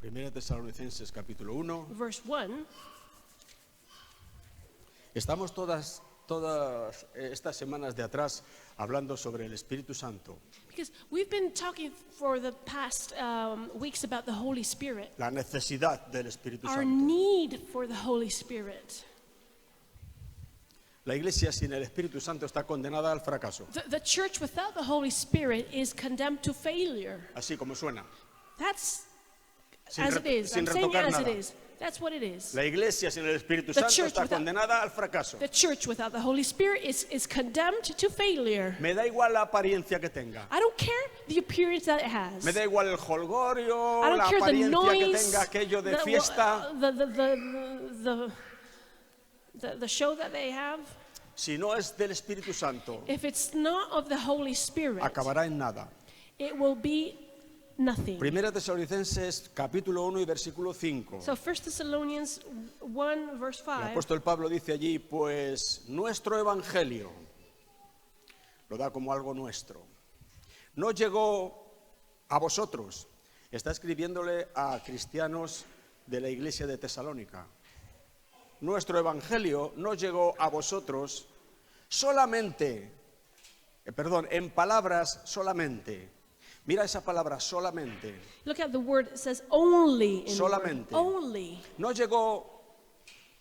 Primera Tesalonicenses capítulo 1. verse 1. Estamos todas estas semanas de atrás hablando sobre el Espíritu Santo, Because we've been talking for the past weeks about the Holy Spirit, la necesidad del Espíritu our Santo. need for the Holy Spirit. La iglesia sin el Espíritu Santo está condenada al fracaso, The church without the Holy Spirit is condemned to failure. así como suena. That's Sin as re- it is. sin I'm saying retocar as it nada. is. That's what it is. La iglesia sin el Espíritu The Santo church está without- condenada al fracaso. The church without the Holy Spirit is condemned to failure. Me da igual la apariencia que tenga. I don't care the appearance that it has. Me da igual el jolgorio, I la don't care the apariencia que noise, tenga aquello de fiesta. the show that they have. Si no es del Espíritu Santo, If it's not of the Holy Spirit, acabará en nada. it will be nothing. Primera Tesalonicenses capítulo 1 y versículo 5. So 1 Thessalonians 1 verse El 5. apóstol Pablo dice allí, pues nuestro evangelio, lo da como algo nuestro, no llegó a vosotros. Está escribiéndole a cristianos de la iglesia de Tesalónica. Nuestro evangelio no llegó a vosotros solamente, en palabras solamente. Mira esa palabra solamente. Look at the word, it says only in the word. Solamente. Only. No llegó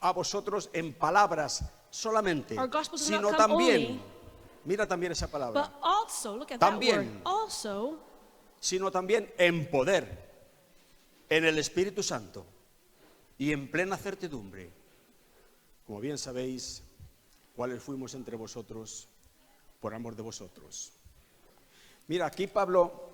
a vosotros en palabras solamente, Our gospel does sino not come también, only, mira también esa palabra, but also, look at that También. word. Also, sino también en poder, en el Espíritu Santo y en plena certidumbre. Como bien sabéis, cuáles fuimos entre vosotros por amor de vosotros. Mira, aquí Pablo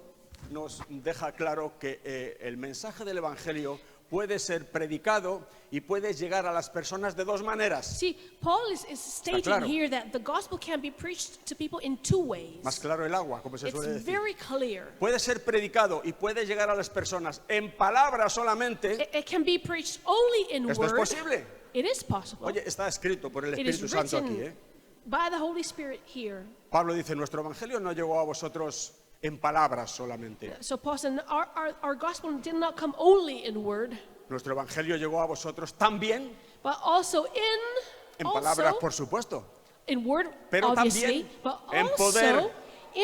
nos deja claro que el mensaje del Evangelio puede ser predicado y puede llegar a las personas de dos maneras. see, Paul is stating claro. here that the gospel can be preached to people in two ways. Más claro el agua, como se It's suele decir. very clear. Puede ser predicado y puede llegar a las personas en palabras solamente. It can be preached only in Esto es word. posible. It is possible. Oye, está escrito por el It is Espíritu Santo aquí, written by the Holy Spirit here. Pablo dice, nuestro evangelio no llegó a vosotros en palabras solamente. So Paul said, our gospel did not come only in word, Nuestro evangelio llegó a vosotros también but also en palabras, also por supuesto, in word, pero obviously, también but en also poder, in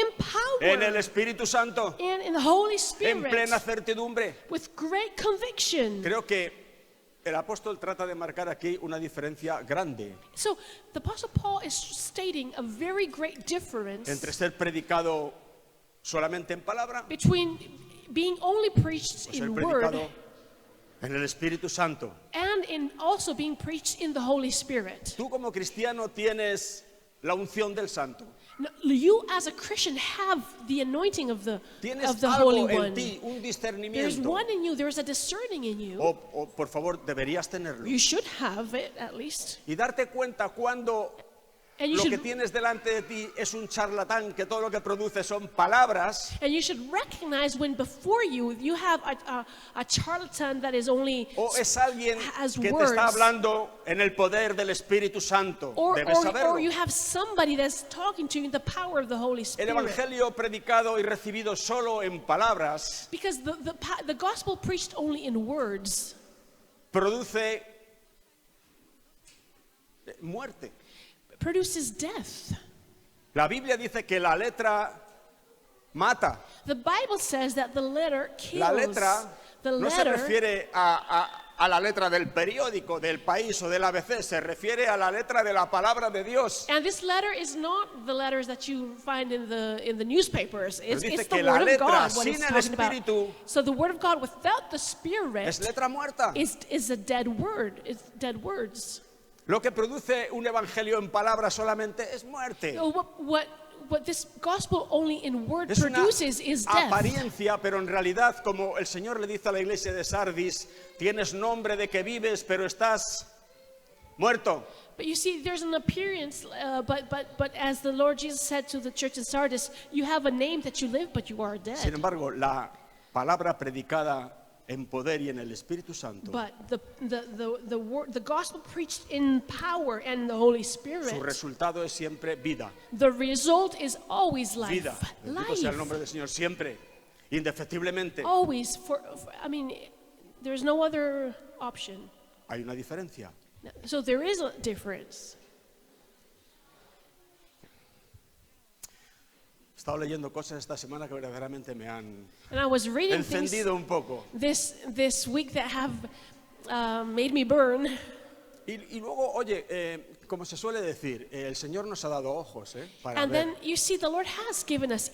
en el power, Espíritu Santo, and in the Holy en Spirit, plena certidumbre. with great conviction. Creo que el apóstol trata de marcar aquí una diferencia grande So the Apostle Paul is stating a very great difference entre ser predicado solamente en palabra between being only preached o ser in predicado word en el Espíritu Santo. and in also being preached in the Holy Spirit. Tú como cristiano tienes la unción del Santo. Now, you as a Christian have the anointing of the Tienes Holy algo en One. ti, un There's discernimiento. one in you, there's a discerning in you. O, por favor, deberías tenerlo. You should have it at least. Y darte cuenta cuando And you lo que should tienes delante de ti es un charlatán que todo lo que produce son palabras, recognize when before you have a charlatan that is only o es alguien has que te words, está hablando en el poder del Espíritu Santo. or, Debes or saberlo. you have somebody that's talking to you in the power of the Holy El Spirit. evangelio predicado y recibido solo en palabras Because the gospel preached only in words produce muerte. produces death. La Biblia dice que la letra mata. The Bible says that the letter kills. La letra The no se letter refiere a la letra del periódico, del país o del ABC, se refiere a la letra de la palabra de Dios. and this letter is not the letters that you find in the newspapers. It's dice the que la word of letra God. What sin it's el talking about. Espíritu So the word of God without the Spirit Es letra muerta. is a dead word. It's dead words. Lo que produce un evangelio en palabras solamente es muerte. So what this gospel only in word Es una produces is death. apariencia, pero en realidad, como el Señor le dice a la iglesia de Sardis, tienes nombre de que vives, pero estás muerto. But you see, there's an appearance, but as the Lord Jesus said to the church in Sardis, you have a name that you live, but you are Sin dead. embargo, la palabra predicada en poder y en el Espíritu Santo, But the gospel preached in power and the Holy Spirit, su resultado es siempre vida. the result is always life. Vida. Bendito sea el nombre del Señor, siempre, indefectiblemente. Always, There's no other option. Hay una diferencia. So there is a difference. He estado leyendo cosas esta semana que verdaderamente me han And I was reading things encendido un poco. this week that have made me burn. Y luego, oye, como se suele decir, el Señor nos ha dado ojos para And ver then you see, the Lord has given us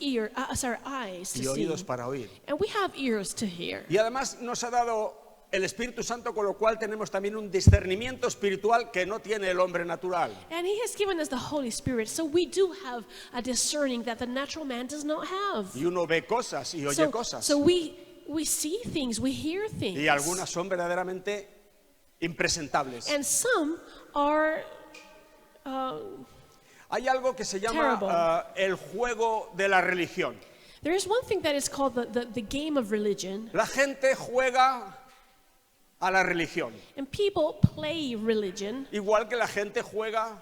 our eyes to y see, oídos para oír. and we have ears to hear. Y además nos ha dado el Espíritu Santo, con lo cual tenemos también un discernimiento espiritual que no tiene el hombre natural. And He has given us the Holy Spirit, so we do have a discerning that the natural man does not have. Y uno ve cosas y oye cosas. So we see things, we hear things, Y algunas son verdaderamente impresentables. and some are Hay algo que se llama Terrible. el juego de la religión. there is one thing that is called the game of religion, La gente juega a la religión, and people play religion igual que la gente juega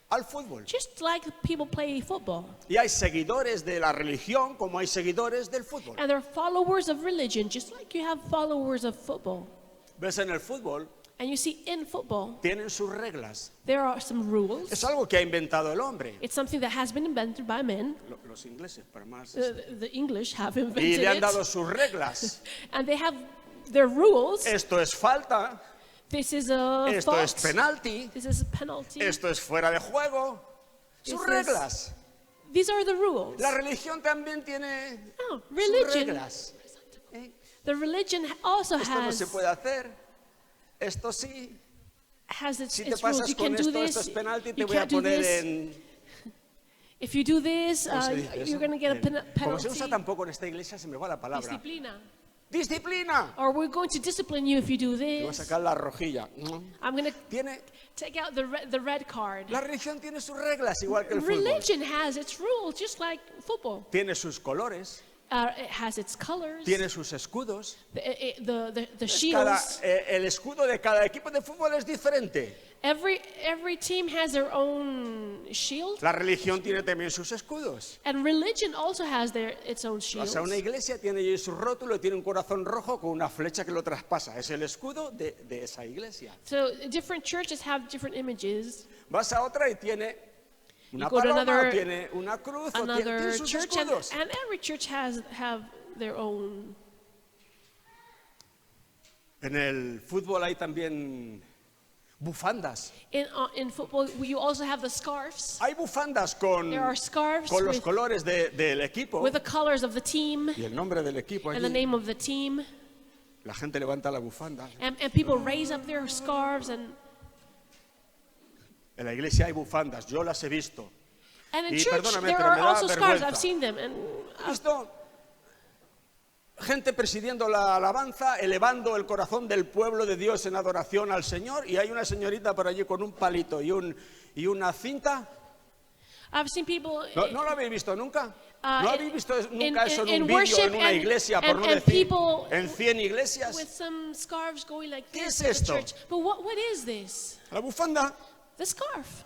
al fútbol. just like people play football. Y hay seguidores de la religión como hay seguidores del fútbol. And they're followers of religion, just like you have followers of football. Ves, en el fútbol And you see, in football, tienen sus reglas. there are some rules. Es algo que ha inventado el hombre. It's something that has been invented by men. Los ingleses, para más. The English have Y invented le han dado it. sus reglas. And they have their rules. Esto es falta, This is a esto es fault. penalti, This is a penalty. esto es fuera de juego. Sus This is- reglas. These are the rules. La religión también tiene Oh, sus religion. reglas. The religion also Esto no se has puede hacer. Esto sí. its Si te its rules. pasas You con can do esto, esto this. es penalti, You te voy a can't do poner this. en... If you do this, ¿Cómo se dice eso? you're going to get a Como se penalty. usa tampoco en esta iglesia, se me va la palabra. Disciplina. ¡Disciplina! Or we're going to discipline you if you do Te voy a this. sacar la rojilla. I'm going to Tiene, take out the red card. la religión tiene sus reglas, igual que el fútbol. Religion has its rules, just like football. Tiene sus colores, It has its colors, tiene sus escudos. the Cada, shields. el escudo de cada equipo de fútbol es diferente. Every team has their own shield, La religión tiene también sus escudos. and religion also has its own O shields. sea, una iglesia tiene allí su rótulo y tiene un corazón rojo con una flecha que lo traspasa. Es el escudo de esa iglesia. So different churches have different images. Vas a otra y tiene una go to paloma, another- o tiene una cruz, o tiene Another sus church, escudos. and every church have their own. En el fútbol hay también bufandas. In football, you also have the scarves. Hay bufandas con There are scarves los with, colores del equipo with the colors of the team y el nombre del equipo and the allí. name of the team. La gente levanta la bufanda. And people raise up their scarves, and En la iglesia hay bufandas, yo las he visto. in Y church perdóname, there pero are me da also scarves. vergüenza. I've seen them, and He visto gente presidiendo la alabanza, elevando el corazón del pueblo de Dios en adoración al Señor, y hay una señorita por allí con un palito y una cinta. I've seen people ¿No lo habéis visto nunca? Uh, ¿No habéis visto in- nunca eso en in un vídeo worship en una and- iglesia, por and- no and decir people en 100 iglesias? with some scarves going like ¿Qué this es in the esto? church. But what is this? La bufanda. The scarf.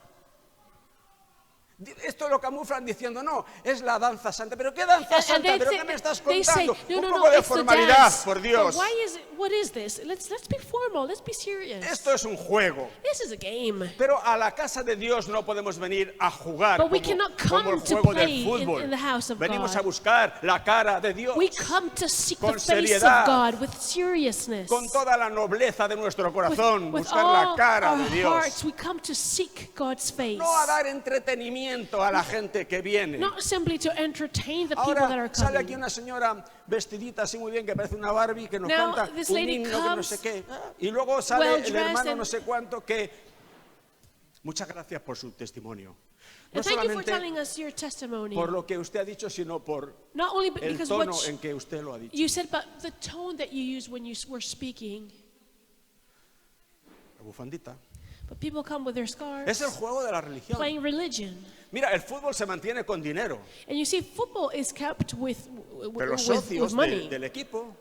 Esto lo camuflan diciendo, no, es la danza santa. ¿Pero qué danza And santa? they ¿Pero say- qué me estás they say, contando? no, Un no, poco no, de it's the formalidad, dance. por But Dios. why is it? What is this? Let's be formal. Let's be serious. Esto es un juego. This is a game. Pero a la casa de Dios no podemos venir a jugar But we como, cannot como el come to juego del play fútbol. in the house of Venimos God. a buscar la cara de Dios We come to seek the Con face of seriedad. God with seriousness. con toda la nobleza de nuestro With, corazón, with buscar la all cara our de Dios. hearts, we come to seek God's face. No a dar entretenimiento a la gente que viene. Not simply to entertain the people that are Ahora sale aquí coming. una señora vestidita así muy bien que parece una Barbie que nos Now, canta this un lady himno que no comes sé qué. Y luego sale well el dressed hermano and- no sé cuánto que... Muchas gracias por su testimonio. No And thank you for solamente telling us your testimony. por lo que usted ha dicho, sino por Not only el because tono what en que usted lo ha dicho. you said, but the tone that you used when you were speaking. La bufandita. But people come with their Es scarves, el juego de la religión. playing religion. Mira, el fútbol se mantiene con dinero, And you see, football is kept with pero los with socios money. del equipo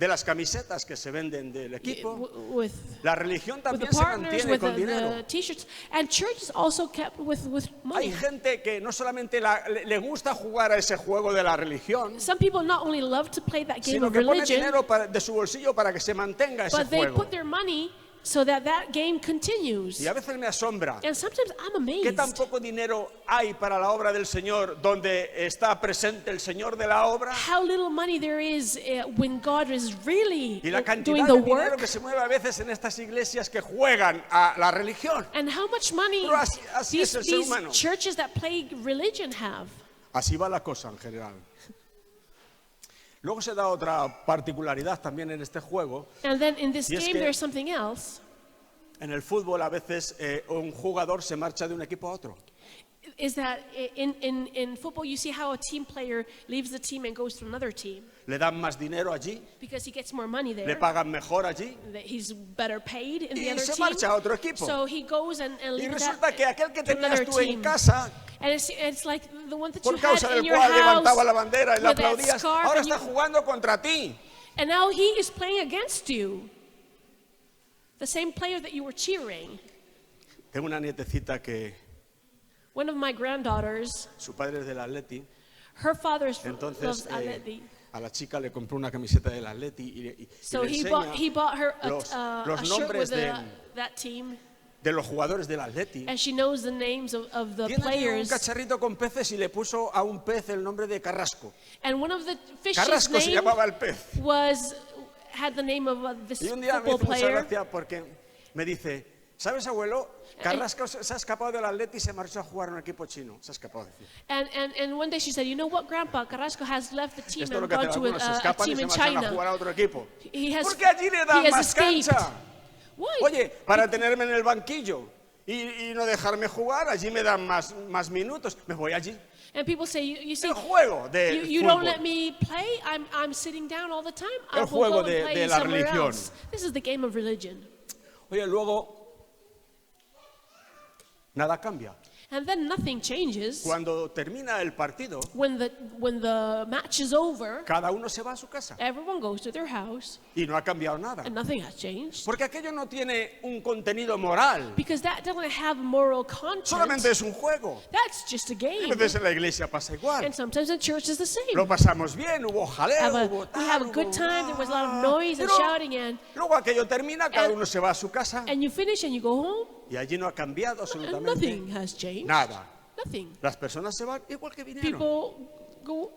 de las camisetas que se venden del equipo. with La religión with the también se partners, mantiene with con the dinero. t-shirts, and church is also kept with Hay money. gente que no solamente le gusta jugar a ese juego de la religión, Some people not only love to play that game sino of que pone religion, dinero de su bolsillo para que se mantenga ese but they juego. put their money so that game continues. Y a veces me asombra And sometimes I'm que tan amazed poco dinero hay para la obra del Señor, donde está presente el Señor de la obra, how little money there is when God is really y la doing cantidad the de dinero work, que se mueve a veces en estas iglesias que juegan a la religión. and how much money Pero así es el ser these humano. churches that play religion have. Así va la cosa en general. Luego se da otra particularidad también en este juego. And then in this Y es game, que- there's something else. En el fútbol a veces un jugador se marcha de un equipo a otro. Is that in football, you see how a team player leaves the team and goes to another team Le dan más dinero allí, because he gets more money le there. pagan mejor allí. That he's better paid in the Y other se team. marcha a otro equipo. So he goes and Y leaves resulta que aquel que to another tenías tú en team. casa, And it's like the one that you por had causa in del your cual levantaba la house bandera y le with that aplaudías, scarf, ahora and, está jugando contra ti. and now he is playing against you. The same player that you were cheering. Tengo una nietecita que One of my granddaughters, su padre es del Atleti, her father entonces loves Atleti. a la chica le compró una camiseta del Atleti y So le he enseña bought her los a shirt nombres with that team, de los jugadores del Atleti. and she knows the names of the Tiene allí un players. cacharrito con peces y le puso a un pez el nombre de Carrasco. And one of the fish's Carrasco se name llamaba el pez. had the name of this Y un día me football hizo mucha player. gracia porque me dice, ¿sabes, abuelo? Carrasco se ha escapado del Atleti y se marchó a jugar a un equipo chino. Se ha escapado. Decía. And one day she said, you know what, Grandpa, Carrasco has left the team Esto es lo and que gone hacen to algunos, se a escapan y team se in marchan a China. jugar a otro equipo. He has, Porque allí le dan he has más escaped. cancha. Why? Oye, para tenerme en el banquillo y no dejarme jugar, allí me dan más minutos. Me voy allí. And people say, you see, El juego de you don't fútbol. let me play. I'm sitting down all the time. I El will juego go and de play la somewhere religión. else. This is the game of religion. Oye, luego nada cambia. And then nothing changes. Cuando termina el partido, When the match is over, cada uno se va a su casa everyone goes to their house, y no ha cambiado nada. and nothing has changed. Porque aquello no tiene un contenido moral, Because that doesn't have moral content. solamente es un juego. That's just a Y game. a veces en la iglesia pasa igual. And sometimes in church is the same. Lo pasamos bien, hubo jaleo, hubo We have a tal, good hubo- time, there was a lot of noise and Pero shouting, and luego aquello termina, cada And- uno se va a su casa you finish and you go home, y allí no ha cambiado and absolutamente nothing has changed. nada. Nothing. Las personas se van igual que vinieron. People go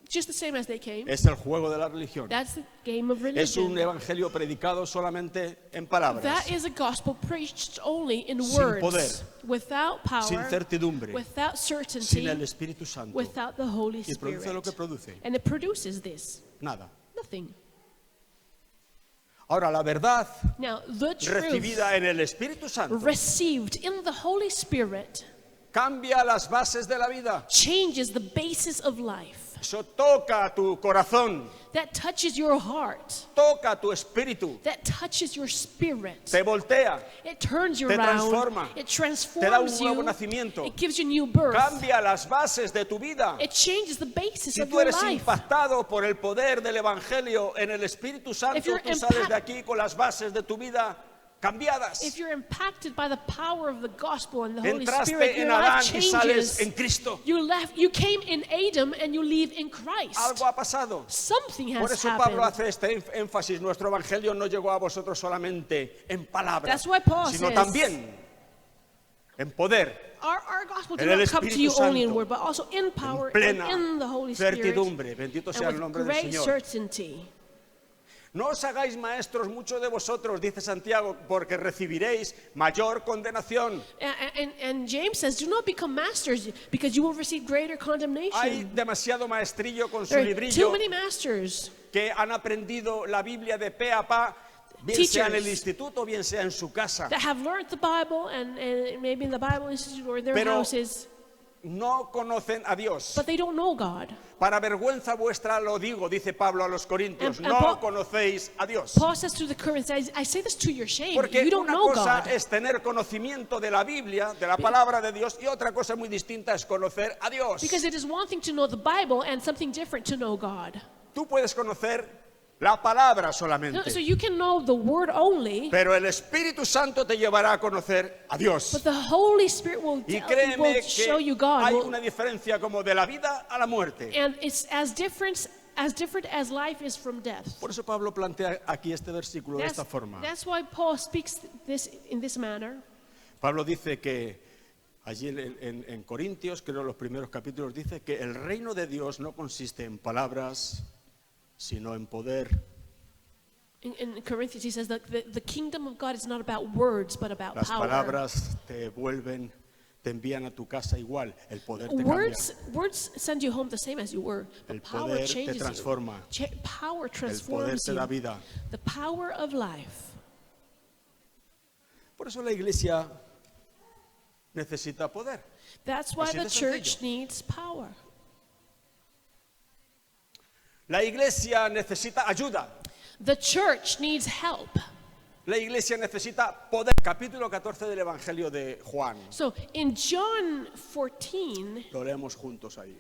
just the same as they came. Es el juego de la religión. That's the game of Es un religion. evangelio predicado solamente en palabras, That is a gospel preached only in Sin words, poder. without sin power, certidumbre, without sin certainty, el Espíritu Santo. without the Holy Y produce lo que Spirit. produce. And it produces this. Nada. Nothing. Ahora, la verdad Now, the truth recibida en el Espíritu Santo received in the Holy Spirit cambia las bases de la vida. changes the basis of life. Eso toca tu corazón, That touches your heart. toca tu espíritu, That touches your spirit. te voltea, It turns you te around. transforma, It te da un transforms nuevo you. nacimiento, It gives you new birth. cambia las bases de tu vida. It changes the basis Si of tú your eres life. impactado por el poder del Evangelio en el Espíritu Santo, you're tú sales impact- de aquí con las bases de tu vida cambiadas. If you're impacted by the power of the gospel and the Holy Entraste Spirit, your en Adán life y sales changes. en Cristo. You came in Adam and you leave in Christ. Algo ha pasado. Something Por has eso Pablo happened. hace este énfasis. Nuestro Evangelio no llegó a vosotros solamente en palabras, That's why Paul sino says- también en poder, Our gospel En did el not come to Espíritu you only in Santo, word, but also in power plena and in the Holy Spirit, certidumbre. Bendito sea el and nombre with del great Señor. certainty. No os hagáis maestros muchos de vosotros, dice Santiago, porque recibiréis mayor condenación. And James says, do not become masters because you will receive greater Hay condemnation. demasiado maestrillo con su There are too librillo many masters que han aprendido la Biblia de pe a pa, bien sea en el instituto, bien sea en su casa. that have learned the Bible and maybe in the Bible Institute or their Pero- houses, No conocen a Dios. but they don't know God. Para vergüenza vuestra lo digo, dice Pablo a los Corintios, And no Paul- conocéis a Dios. Paul says to the Corinthians, I say this to your shame. Porque You don't una know cosa God. es tener conocimiento de la Biblia, de la palabra de Dios, y otra cosa muy distinta es conocer a Dios. Because it is one thing to know the Bible and something different to know God. Tú puedes conocer la palabra No, solamente. so you can know the word only, Pero el Espíritu Santo te llevará a conocer a Dios. but the Holy Spirit will, Y will créeme show you que God. hay will- una diferencia como de la vida a la muerte. and it's as different as life is from death. Por eso Pablo plantea aquí este versículo de esta forma. That's why Paul speaks this in this manner. Pablo dice que allí en Corintios, creo los primeros capítulos, dice que el reino de Dios no consiste en palabras, sino en poder. In Corinthians, he says that the kingdom of God is not about words, but about Las power. palabras te envían a tu casa igual, el poder te cambia. Words send you home the same as you were. El But power poder te changes transforma. you. Power El poder transforms te you. da vida. The power of life. Por eso la iglesia necesita poder. That's why Así de the church sencillo. needs power. La iglesia necesita ayuda. The church needs help. La iglesia necesita poder. Capítulo 14 del Evangelio de Juan. So in John 14, Lo leemos juntos ahí.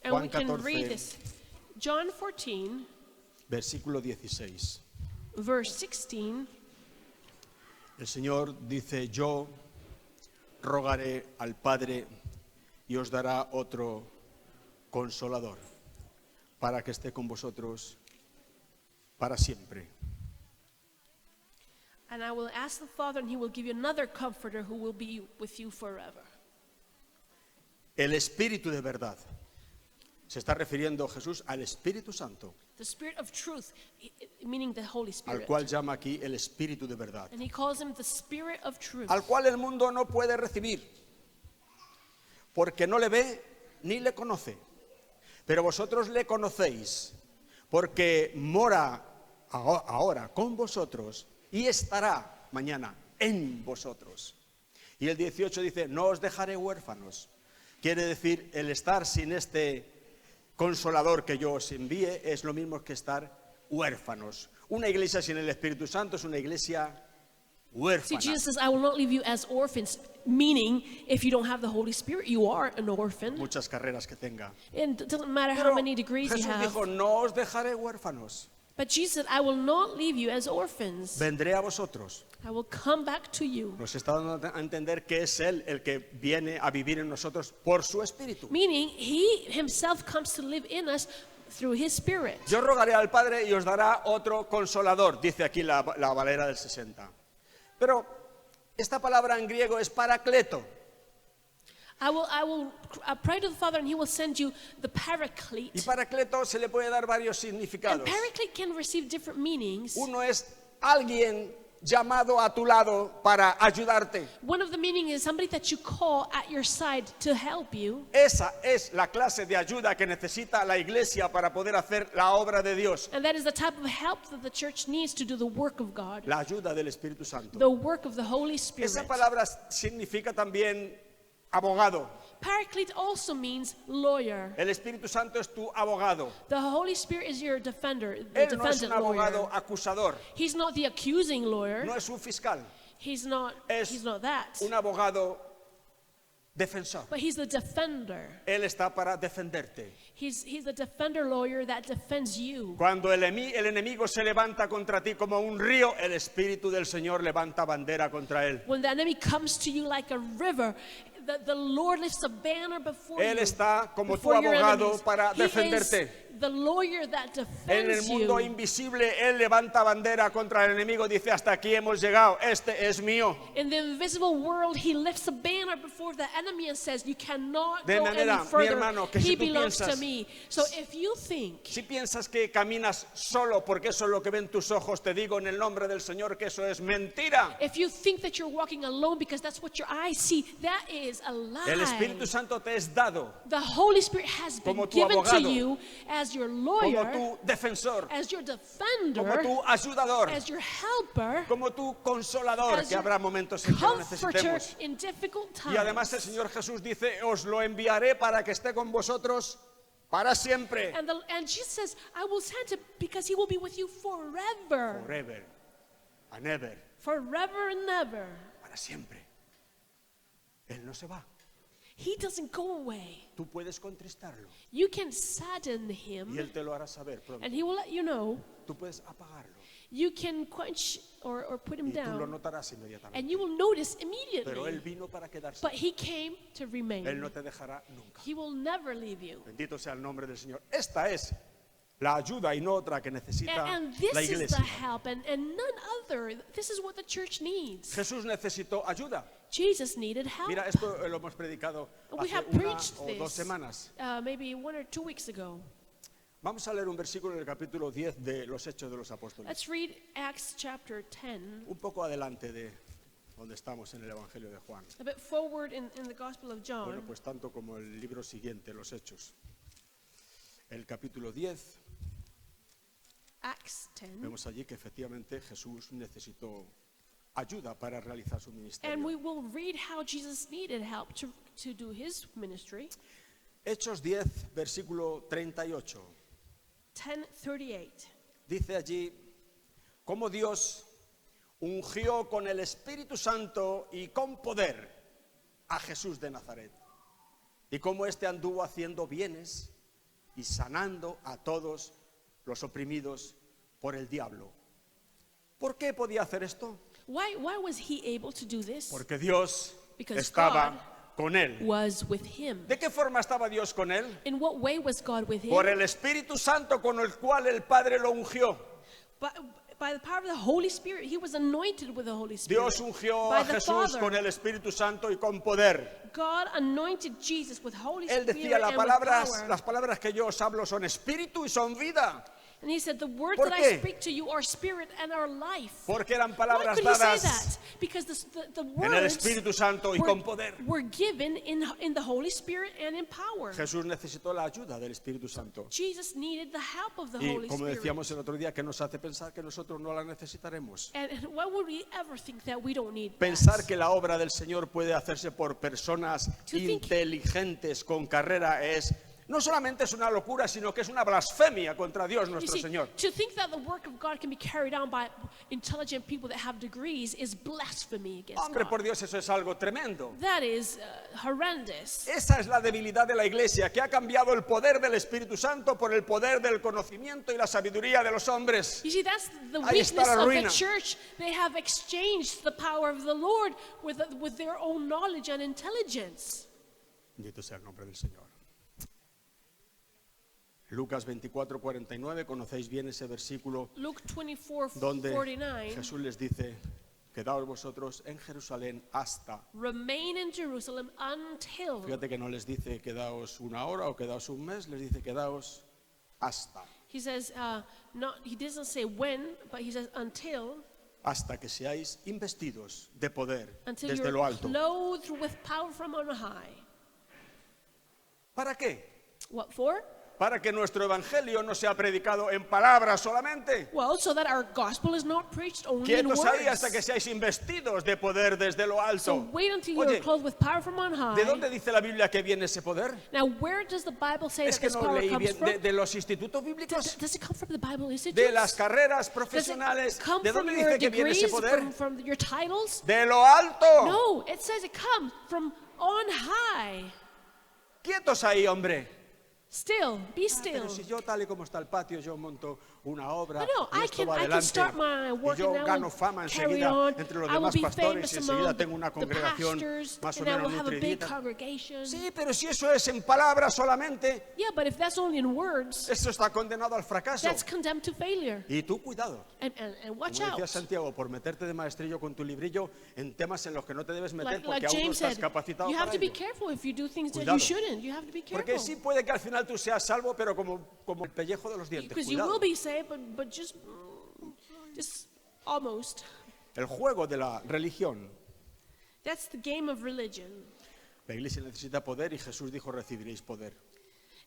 and Juan we can 14. read this. John 14, Versículo 16. verse 16. El Señor dice, yo rogaré al Padre y os dará otro consolador para que esté con vosotros para siempre. And I will ask the Father, and he will give you another comforter who will be with you forever. El Espíritu de verdad. Se está refiriendo Jesús al Espíritu Santo, The Spirit of truth, meaning the Holy al Spirit. cual llama aquí el Espíritu de verdad, And he calls him the Spirit of truth. al cual el mundo no puede recibir, porque no le ve ni le conoce. Pero vosotros le conocéis, porque mora ahora con vosotros y estará mañana en vosotros. Y el 18 dice, no os dejaré huérfanos. Quiere decir, el estar sin este consolador que yo os envíe es lo mismo que estar huérfanos. Una iglesia sin el Espíritu Santo es una iglesia See, huérfana. Jesus says, I will not leave you as orphans, meaning if you don't have the Holy Spirit, you are an orphan. Muchas carreras que tenga. And it doesn't matter how Pero many degrees you Jesús have. dijo, no os dejaré huérfanos. But Jesus said, I will not leave you as orphans. Vendré a vosotros. I will come back to you. Nos está dando a entender que es Él el que viene a vivir en nosotros por su Espíritu. Meaning, he himself comes to live in us through his Spirit. Yo rogaré al Padre y os dará otro consolador, dice aquí la Valera del 60. Pero esta palabra en griego es paracleto. I will pray to the Father, and he will send you the Y Paraclete. paracleto se le puede dar varios And significados. Paraclete can receive different meanings. Uno es alguien llamado a tu lado para ayudarte. One of the meanings is somebody that you call at your side to help you. Esa es la clase de ayuda que necesita la iglesia para poder hacer la obra de Dios. And that is the type of help that the church needs to do the work of God, La ayuda del Espíritu Santo. the work of the Holy Spirit. Esa palabra significa también abogado. Paraclete also means lawyer. El Espíritu Santo es tu abogado. The Holy Spirit is your defender, the Él no es un defendant abogado lawyer. acusador, He's not the accusing lawyer. no es un fiscal, He's not es that. un abogado defensor. But he's the defender. Él está para defenderte. He's the defender lawyer that defends you. Cuando el enemigo se levanta contra ti como un río, el Espíritu del Señor levanta bandera contra él. When the enemy comes to you like a river, the Lord lifts a banner before Él you. está como tu before your abogado enemies. para He defenderte. is the lawyer that En el defends mundo you. invisible, Él levanta bandera contra el enemigo, dice, hasta aquí hemos llegado, este es mío. In the invisible world, he lifts a banner before the enemy and says, you cannot De go manera, any mi further. hermano, que He si tú belongs piensas- to me. So if you think, Si piensas que caminas solo porque eso es lo que ven tus ojos, te digo en el nombre del Señor que eso es mentira. if you think that you're walking alone because that's what your eyes see, that is a lie. El Espíritu Santo te es dado The Holy Spirit has been como tu given to abogado, you as your como lawyer, tu defensor, as your como defender, tu ayudador, as your helper, como tu consolador, as que your habrá momentos en que lo comforter necesitemos. in difficult Y además el times. Señor Jesús dice, os lo enviaré para que esté con vosotros para siempre. And Jesus says, I will send him because he will be with you forever. Forever and ever, Forever and ever. para siempre. Él no se va. He doesn't go away. Tú puedes contristarlo You can sadden y him, Él te lo hará saber pronto. and he will let you know. Tú puedes apagarlo You can quench or put him y tú lo down, notarás and inmediatamente. you will notice Pero Él immediately. vino para quedarse. But he came to Él remain. no te dejará nunca. He will never leave you. Bendito sea el nombre del Señor. Esta es la ayuda y no otra que necesita And this la is the iglesia. help, and none other. This is what the church needs. Jesús necesitó ayuda. Jesus needed help. Mira, esto lo hemos predicado We hace have una preached o 2 this semanas. maybe 1 or 2 weeks ago. Vamos a leer un versículo en el capítulo 10 de los Hechos de los Apóstoles. Let's read Acts chapter 10, Un poco adelante de donde estamos en el Evangelio de Juan. a bit forward in the Gospel of Bueno, John. pues tanto como el libro siguiente, los Hechos. El capítulo 10, Acts 10. vemos allí que efectivamente Jesús necesitó ayuda para realizar su And ministerio. we will read how Jesus needed help to do his ministry. Hechos 10, versículo 38. 10:38. Dice allí cómo Dios ungió con el Espíritu Santo y con poder a Jesús de Nazaret. Y cómo éste anduvo haciendo bienes y sanando a todos los oprimidos por el diablo. ¿Por qué podía hacer esto? Why was he able to do this? Porque Dios Because estaba con él. Was with him. ¿De qué forma estaba Dios con él? In what way was God with him? Por el Espíritu Santo con el cual el Padre lo ungió. By the power of the Holy Spirit, he was anointed with the Holy Spirit. Dios ungió By a the Jesús Father. con el Espíritu Santo y con poder. God anointed Jesus with Holy Él Spirit decía, and with power. las palabras que yo os hablo son espíritu y son vida. And he said, the words ¿Por that qué? I speak to you are spirit and are life. Porque eran Why palabras could he say dadas that? Because the en el words Espíritu Santo y con poder. were given in the Holy Spirit and in power. Jesús necesitó la ayuda del Espíritu Santo. Jesus needed the help of the Y Holy como Spirit. decíamos el otro día, que nos hace pensar que nosotros no la necesitaremos. And why would we ever think that we don't need Pensar that? que la obra del Señor puede hacerse por personas To think- inteligentes con carrera no solamente es una locura, sino que es una blasfemia contra Dios You nuestro see, Señor. to think that the work of God can be carried on by intelligent people that have degrees is blasphemy against Hombre, God. por Dios, eso es algo tremendo. That is horrendous. Esa es la debilidad de la Iglesia, que ha cambiado el poder del Espíritu Santo por el poder del conocimiento y la sabiduría de los hombres. You see, that's the Ahí está weakness la of the ruina. church. They have exchanged the power of the Lord with their own knowledge and intelligence. Bendito sea el nombre del Señor. Lucas 24:49, conocéis bien ese versículo Luke donde 24:49. Jesús les dice, quedaos vosotros en Jerusalén hasta. Remain in Jerusalem until. Fíjate que no les dice quedaos una hora o quedaos un mes, les dice quedaos hasta. He says, he doesn't say when, but he says until. Hasta que seáis investidos de poder Until desde you're lo alto. clothed with power from on high. ¿Para qué? What for? Para que nuestro evangelio no sea predicado en palabras solamente. Well, so that our gospel is not preached only in Quietos ahí hasta que words. seáis investidos de poder desde lo So alto. wait until Oye, you're clothed with power from on ¿de dónde high. dice la Biblia que viene ese poder? Now, where does the Bible say Es that que this no power leí comes bien. from? De los institutos bíblicos, Does it come from the Bible de institutes? las carreras Does it profesionales. come ¿De from dónde your dice que viene ese degrees, poder? from your titles? De lo alto. No, it says it comes from on high. Quietos ahí, hombre. Still, be Pero still. si yo tal y como está el patio, yo monto una obra No, y I esto can, va I can adelante. start my work Y yo and I gano will fama carry enseguida on. entre los I will demás be pastores famous y enseguida among tengo una the congregación pastors, más o and I menos will have a big nutridita. congregation. Sí, pero si eso es en palabras solamente, Yeah, but if that's only in words, esto está condenado al fracaso. that's condemned to failure. Y tú cuidado, And watch como decía out. Santiago, por meterte de maestrillo con tu librillo en temas en los que no te debes meter Like porque aún no James estás said, capacitado you have para to be ello. careful if you do things that Cuidado. you shouldn't. You have to be Porque careful. sí puede que al final tú seas salvo, pero como el pellejo de los dientes. Because you Cuidado. will be saved, but just almost. El juego de la religión. That's the game of religion. La iglesia necesita poder y Jesús dijo recibiréis poder.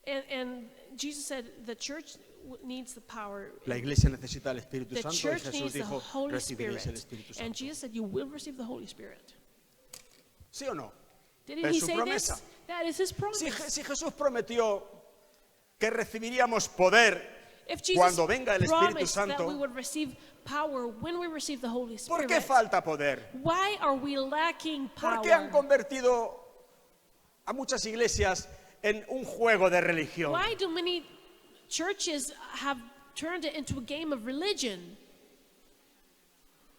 And Jesus said the church needs the power. La iglesia necesita el Espíritu The Santo y church Jesús needs the dijo Holy recibiréis el Spirit. Espíritu And Santo. Jesus said you will receive the Holy Spirit. ¿Sí o no? Didn't Es he su say promesa. this? That is his Si, promise. si Jesús prometió que recibiríamos poder If Jesus cuando venga el Espíritu promised that Santo, we would receive power when we receive the Holy ¿por Spirit, qué falta poder? why are we lacking ¿Por power? qué han convertido a muchas iglesias en un juego de religión? Why do many churches have turned it into a game of religion?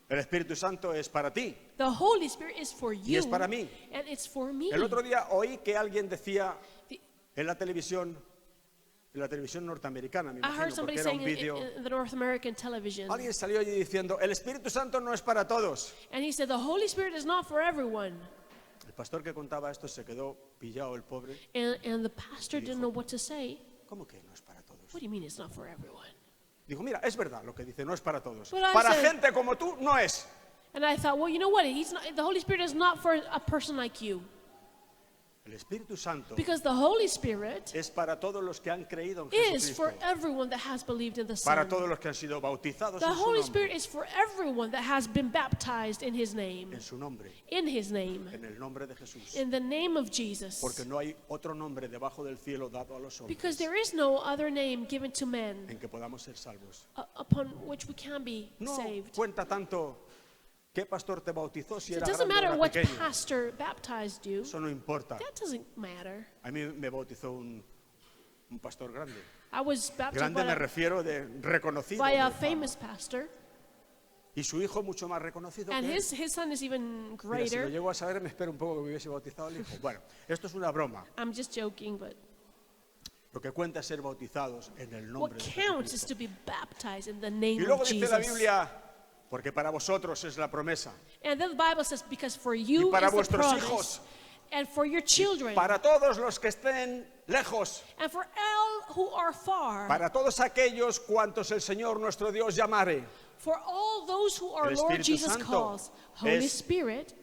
El Espíritu Santo es para ti. The Holy Spirit is for you. es para mí. And it's for me. El otro día oí que alguien decía The- en la televisión norteamericana, me I heard imagino, somebody porque era saying un vídeo. in the North American television. Alguien salió allí diciendo, el Espíritu Santo no es para todos. And he said, the Holy Spirit is not for everyone. El pastor que contaba esto se quedó pillado, el pobre. And the pastor didn't know what to say. ¿Cómo que no es para todos? What do you mean it's not for everyone? Dijo, mira, es verdad lo que dice, no es para todos. But I Para said- gente como tú no es. And I thought, well, you know what? The Holy Spirit is not for a person like you. El Espíritu Santo Because the Holy Spirit es para todos los que han creído en is for Jesucristo. everyone that has believed in the Para Son. todos los que han sido bautizados The en su Holy nombre. Spirit is for everyone that has been baptized in His name. En su nombre, In His name. en el nombre de Jesús. In the name of Jesus. Porque no hay otro nombre debajo del cielo dado a los Because hombres there is no other name given to men en que podamos ser salvos. upon which we can be No saved. cuenta tanto qué pastor te bautizó, si So it era doesn't grande o matter era what pequeño. pastor baptized you. Eso no importa. That doesn't matter. A mí me bautizó un pastor grande. I was baptized Grande me by refiero de reconocido. a de fama. famous pastor. Y su hijo mucho más reconocido And que él. his son is even Mira, si lo greater. llego a saber, me espero un poco que me hubiese bautizado el hijo. Bueno, esto es una broma. I'm just joking, but Lo que cuenta es ser bautizados en el what nombre de counts is Jesucristo. to be baptized in the name Y luego of dice la Jesus. Biblia, porque para vosotros es la promesa. And then the Bible says, because for you para is the vuestros promise, hijos. and for your children, Para todos los que estén lejos. and for all who are far, Para todos aquellos cuantos el Señor nuestro Dios llamare. for all those who our El Lord Espíritu Jesus Santo calls. Holy es Spirit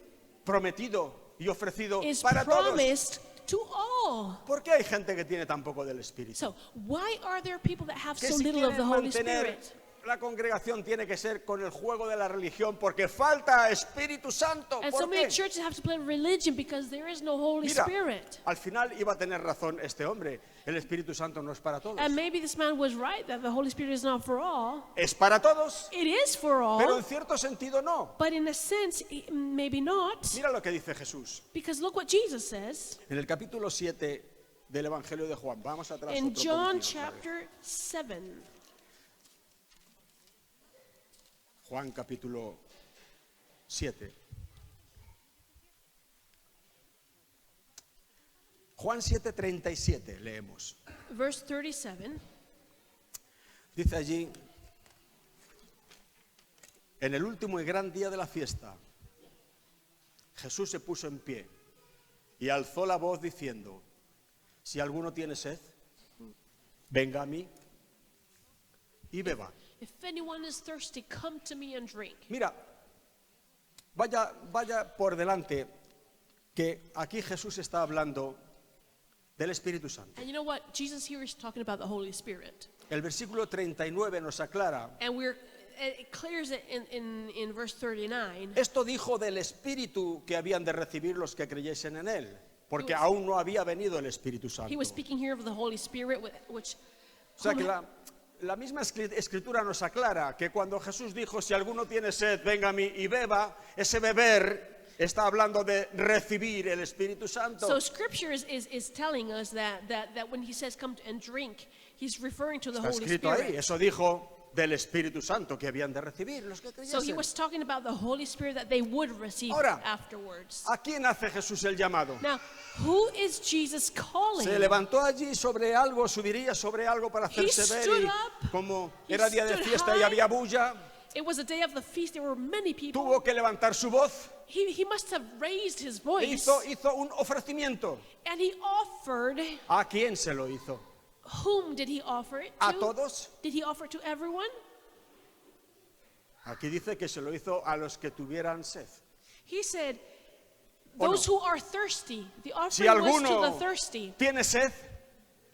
Prometido y ofrecido is para todos. promised to all. ¿Por qué hay gente que tiene tan poco del Espíritu? So why are there people that have Que so si little of the quieren Holy mantener Spirit? la congregación tiene que ser con el juego de la religión porque falta Espíritu Santo. And ¿Por so many qué? churches have to play religion because there is no Holy Mira, Spirit. al final iba a tener razón este hombre. El Espíritu Santo no es para todos. And maybe this man was right that the Holy Spirit is not for all. Es para todos, It is for pero all, en cierto sentido no. but in a sense, maybe not. Mira lo que dice Jesús Because look what Jesus says en el capítulo 7 del Evangelio de Juan. Vamos atrás in otro John poquitito otra vez. chapter 7. Juan capítulo 7. Juan 7:37 leemos. Verse 37. Dice allí, en el último y gran día de la fiesta, Jesús se puso en pie y alzó la voz diciendo, si alguno tiene sed, venga a mí y beba. If anyone is thirsty, come to me and drink. Mira, vaya por delante que aquí Jesús está hablando del Espíritu Santo. And you know what? Jesus here is talking about the Holy Spirit. El versículo 39 nos aclara, And it clears it in verse 39. esto dijo del Espíritu que habían de recibir los que creyesen en Él, porque aún no había venido el Espíritu Santo. He was speaking here of the Holy Spirit, which O sea que la misma escritura nos aclara que cuando Jesús dijo, si alguno tiene sed, venga a mí y beba, ese beber está hablando de recibir el Espíritu Santo. So Scripture is telling us that when he says come and drink, he's referring to the Está Holy escrito ahí, Spirit. eso dijo del Espíritu Santo que habían de recibir los que So he creyesen. was talking about the Holy Spirit that they would receive Ahora, afterwards. ¿A quién hace Jesús el llamado? Now, who is Jesus calling? Se levantó allí sobre algo, subiría sobre algo para hacerse He ver stood y up, como he era día de stood fiesta y high. había bulla, It was the day of the feast. There were many people. tuvo que levantar su voz He must have raised his e voice. hizo un ofrecimiento. And he offered. ¿A quién se lo hizo? Whom did he offer it ¿A to? todos? Did he offer it to everyone? Aquí dice que se lo hizo a los que tuvieran sed. He said, ¿O those no? who are thirsty. The Si offering was to alguno the thirsty. tiene sed,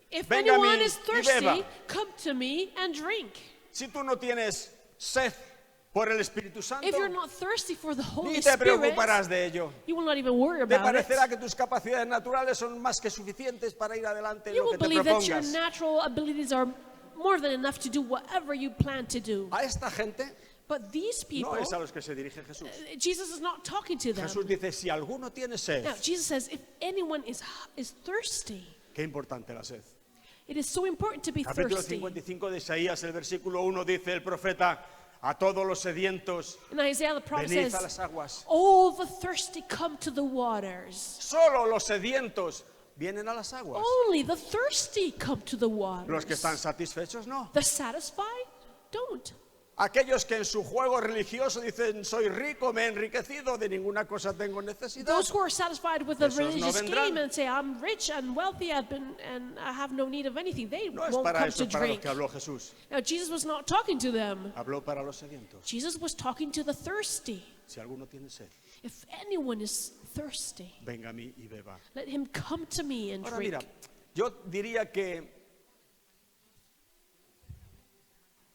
If venga a mí anyone is y thirsty, beba. come to me and drink. si tú no tienes sed por el Espíritu Santo, If you're not thirsty for the Holy ni te Spirit, preocuparás de ello. you will not even worry Te about it. parecerá que tus capacidades naturales son más que suficientes para ir adelante en You lo will que te believe that your propongas. natural abilities are more than enough to do whatever you plan to do. A esta gente, But these No people, es a los que se dirige Jesús. Jesus is not talking to them. Jesús dice, si alguno tiene sed, Now, Jesus says, if anyone is thirsty, qué importante la sed. it is so important to be Capítulo thirsty. 55 de Isaías, el versículo 1 dice el profeta, a todos los sedientos, And Isaiah the prophet venid a says, las aguas. all the thirsty come to the waters. Solo los sedientos vienen a las aguas. Only the thirsty come to the waters. Los que están satisfechos no. The satisfied don't. Aquellos que en su juego religioso dicen, soy rico, me he enriquecido, de ninguna cosa tengo necesidad. Those who are satisfied with the Esos no religious vendrán. game and say, I'm rich and wealthy, and I have no need of anything, they No es won't para come eso, to es para lo drink. que habló Jesús. Now, Jesus was not talking to them. Habló para los sedientos. Jesus was talking to the thirsty. Si alguno tiene sed, If anyone is thirsty, venga a mí y beba. let him come to me and Ahora drink. mira, yo diría que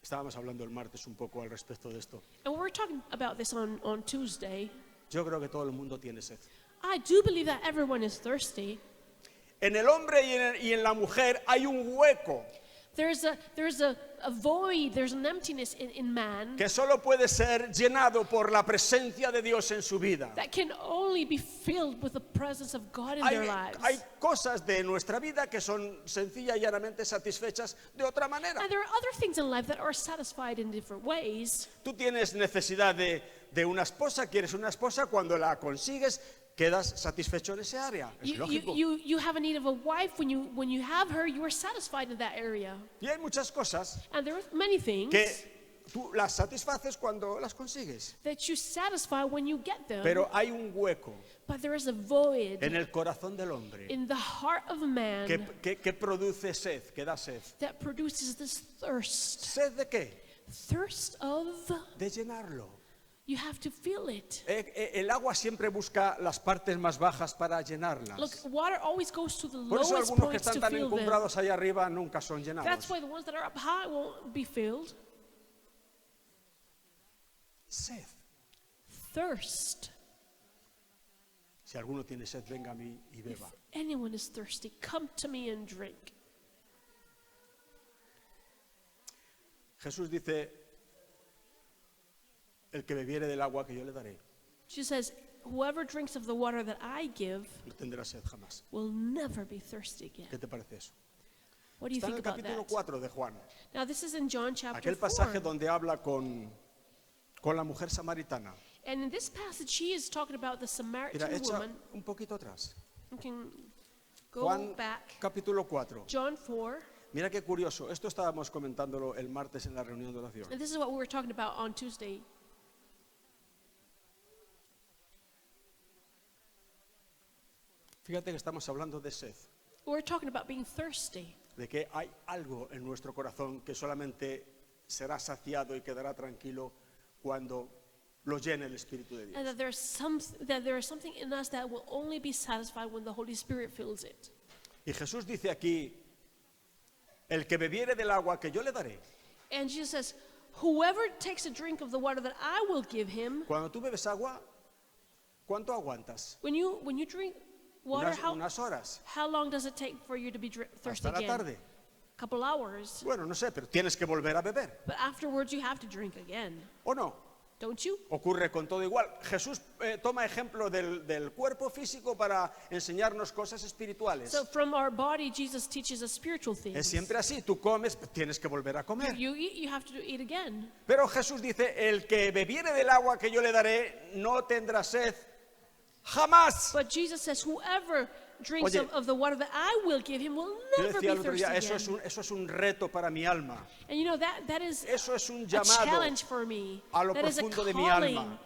estábamos hablando el martes un poco al respecto de esto. And we were talking about this on Tuesday. Yo creo que todo el mundo tiene sed. I do believe that everyone is thirsty. En el hombre y en la mujer hay un hueco There's a void, there's an emptiness in man que solo puede ser llenado por la presencia de Dios en su vida. that can only be filled with the presence of God in their lives. Hay cosas de nuestra vida que son sencilla y llanamente satisfechas de otra manera. And there are other things in life that are satisfied in different ways. Tú tienes necesidad de una esposa, quieres una esposa, cuando la consigues quedas satisfecho en esa área. Es lógico. You have a need of a wife. When you have her, you are satisfied in that area. Y hay muchas cosas And there are many things que tú las satisfaces cuando las consigues. that you satisfy when you get them. Pero hay un hueco But there is a void en el corazón del hombre in the heart of a man que produce sed, que da sed. that produces this thirst. ¿Sed de qué? Thirst of, De llenarlo. you have to feel it. El agua siempre busca las partes más bajas para llenarlas. Look, water always goes to the Por eso lowest algunos que points están to tan fill them. encumbrados allá arriba nunca son llenados. That's why the ones that are up high won't be filled. Sed. Thirst. Si alguno tiene sed, venga a mí y If beba. anyone is thirsty, come to me and drink. Jesús dice, el que bebiere del agua que yo le daré, She says, whoever drinks of the water that I give no tendrá sed jamás. will never be thirsty again. ¿Qué te parece eso? What do you Está en think el about capítulo that? 4 de Juan, Now this is in John chapter aquel 4. pasaje donde habla con la mujer samaritana. And in this passage, he is talking about the Samaritan Mira, echa woman. un poquito atrás. You can go Juan back. capítulo 4. John 4. Mira qué curioso, esto estábamos comentándolo el martes en la reunión de oración. And this is what we were talking about on Tuesday. Fíjate que estamos hablando de sed, We're talking about being thirsty. de que hay algo en nuestro corazón que solamente será saciado y quedará tranquilo cuando lo llene el Espíritu de Dios. And that there is something in us that will only be satisfied when the Holy Spirit fills it. Y Jesús dice aquí, el que bebiere del agua que yo le daré. And Jesus says, whoever takes a drink of the water that I will give him, Cuando tú bebes agua, ¿cuánto aguantas? when you drink water, Unas horas, how long does it take for you to be thirsty hasta la again? tarde. A couple hours. Bueno, no sé, pero tienes que volver a beber, But afterwards you have to drink again, ¿o no? don't you? Ocurre con todo igual. Jesús toma ejemplo del cuerpo físico para enseñarnos cosas espirituales. So from our body, Jesus teaches us spiritual things. Es siempre así, tú comes, tienes que volver a comer. You eat, you have to eat again. Pero Jesús dice, el que bebiere del agua que yo le daré no tendrá sed jamás. But Jesus says, whoever drinks Oye, of the water that I will give him will Yo never decía be el otro thirsty día, again. eso es un reto para mi alma. And you know, that is Eso es un a llamado challenge for me. a lo That is a profundo de mi calling alma.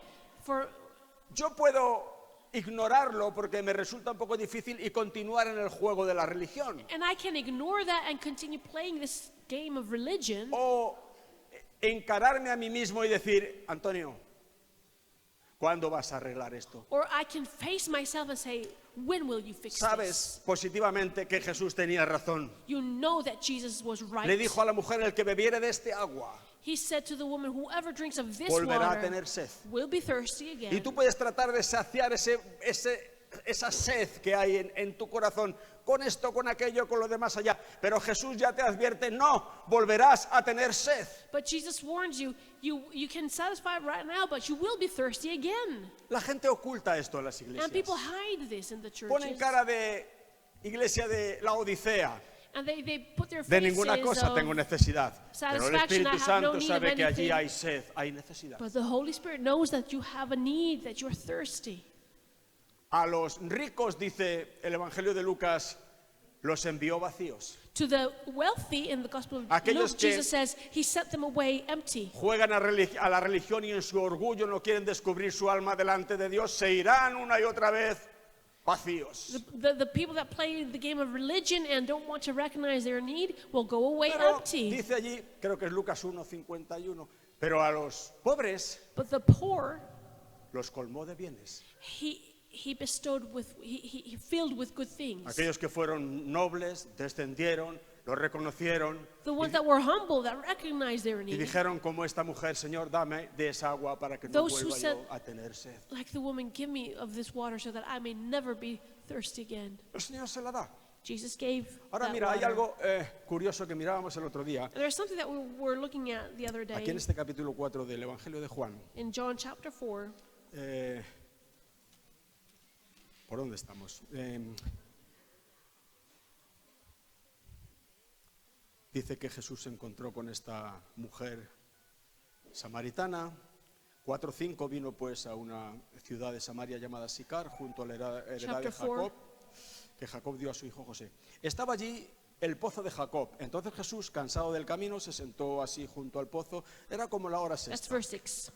for. Yo puedo ignorarlo porque me resulta un poco difícil y continuar en el juego de la religión. And I can ignore that and continue playing this game of religion. O encararme a mí mismo y decir, Antonio, ¿cuándo vas a arreglar esto? Or I can face myself and say, when will you fix this? Sabes positivamente que Jesús tenía razón. You know that Jesus was right. Le dijo a la mujer, el que bebiere de este agua He said to the woman, whoever drinks of this volverá a water tener sed. will be thirsty Y again. tú puedes tratar de saciar ese esa sed que hay en tu corazón, con esto, con aquello, con lo demás allá. Pero Jesús ya te advierte, no, volverás a tener sed. But Jesus warns you, you can satisfy it right now, but you will be thirsty again. La gente oculta esto en las And people iglesias. hide this in the Ponen churches. cara de iglesia de la Odisea. And they put their De faces ninguna cosa of, tengo necesidad. Pero el satisfaction, I Espíritu have no Santo need sabe of que allí anything. hay sed, hay necesidad. But the Holy Spirit knows that you have a need, that you're thirsty. A los ricos, dice el Evangelio de Lucas, los envió vacíos. To the wealthy in the Gospel of Aquellos Luke, que Jesus says he sent them away empty. Juegan a la religión y en su orgullo no quieren descubrir su alma delante de Dios, se irán una y otra vez vacíos. The people that play the game of religion and don't want to recognize their need will go away Pero empty. dice allí, creo que es Lucas 1:51, pero a los pobres But the poor, los colmó de bienes. he bestowed with, he filled with good things. Aquellos que fueron nobles, descendieron, lo reconocieron The ones that were humble, that recognized their y need. dijeron como esta mujer, Señor, dame de esa agua para que no Those who vuelva said- yo a tener sed. Like the woman, give me of this water so that I may never be thirsty again. El Señor se la da. Jesus gave Ahora that mira, hay water. algo curioso que mirábamos el otro día, And there's something that we were looking at the other aquí day en este capítulo 4 del Evangelio de Juan. in John chapter 4. ¿Por dónde estamos? Dice que Jesús se encontró con esta mujer samaritana. 4:5 vino pues a una ciudad de Samaria llamada Sicar, junto a la heredad de Chapter Jacob, que Jacob dio a su hijo José. Estaba allí el pozo de Jacob. Entonces Jesús, cansado del camino, se sentó así junto al pozo. Era como la hora That's sexta. verse 6.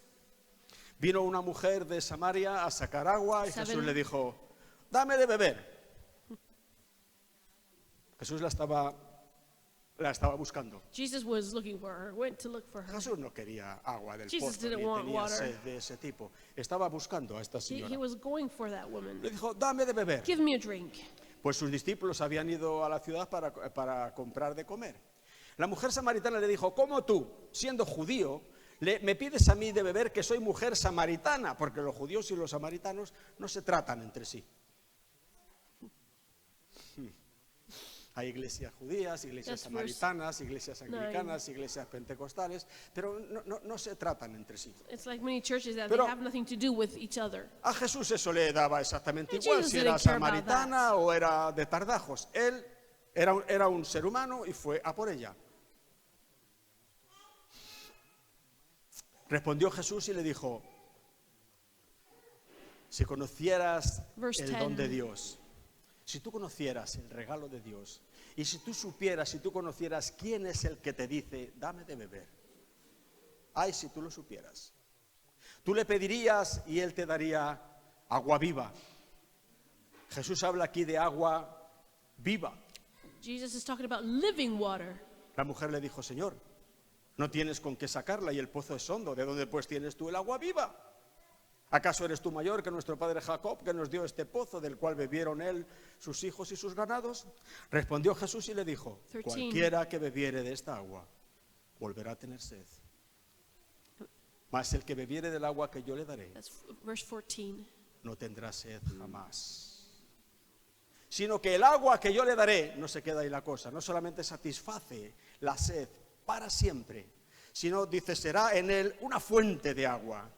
Vino una mujer de Samaria a sacar agua y Seven. Jesús le dijo, dame de beber. Jesús la estaba buscando. Jesus was looking for her, went to look for her. Jesús no quería agua del Jesus pozo, didn't ni want tenía water. sed de ese tipo. Estaba buscando a esta He señora. was going for that woman. Le dijo, dame de beber. Give me a drink. Pues sus discípulos habían ido a la ciudad para comprar de comer. La mujer samaritana le dijo, ¿cómo tú, siendo judío, me pides a mí de beber que soy mujer samaritana? Porque los judíos y los samaritanos no se tratan entre sí. Hay iglesias judías, iglesias That's verse samaritanas, iglesias anglicanas, iglesias pentecostales, pero no se tratan entre sí. It's like many churches that Pero- they have nothing to do with each other. A Jesús eso le daba exactamente And igual Jesus si era didn't care about samaritana o era de Tardajos. Él era un ser humano y fue a por ella. Respondió Jesús y le dijo, si conocieras Verse el don 10. de Dios, si tú conocieras el regalo de Dios, y si tú supieras, si tú conocieras quién es el que te dice, dame de beber. Ay, si tú lo supieras. Tú le pedirías y él te daría agua viva. Jesús habla aquí de agua viva. Jesus is talking about living water. La mujer le dijo, Señor, no tienes con qué sacarla y el pozo es hondo. ¿De dónde pues tienes tú el agua viva? ¿Acaso eres tú mayor que nuestro padre Jacob, que nos dio este pozo del cual bebieron él, sus hijos y sus ganados? Respondió Jesús y le dijo, 13. cualquiera que bebiere de esta agua volverá a tener sed. Mas el que bebiere del agua que yo le daré That's verse 14. no tendrá sed jamás. Sino que el agua que yo le daré, no se queda ahí la cosa, no solamente satisface la sed para siempre, sino, dice, será en él una fuente de agua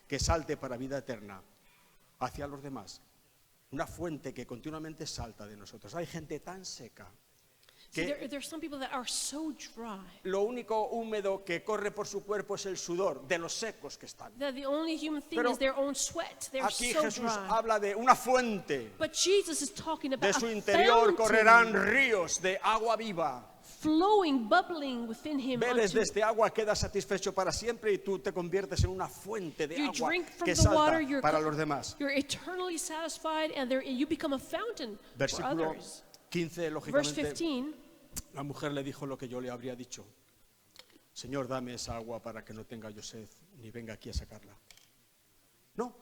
que salte para vida eterna hacia los demás. Una fuente que continuamente salta de nosotros. Hay gente tan seca See, que there's some people that are so dry lo único húmedo que corre por su cuerpo es el sudor de los secos que están. that the only human thing Pero is their own sweat. They're Aquí so Jesús dry. habla de una fuente. But Jesus is talking about De a su interior fountain correrán ríos de agua viva. flowing, bubbling within him. Bebes unto- de este agua, quedas satisfecho para siempre y tú te conviertes en una fuente de You agua drink from que the water, salta para los demás. you're eternally satisfied, and you become a fountain for Versículo others. 15, Verse lógicamente, 15, la mujer le dijo lo que yo le habría dicho. Señor, dame esa agua para que no tenga yo sed, ni venga aquí a sacarla. No,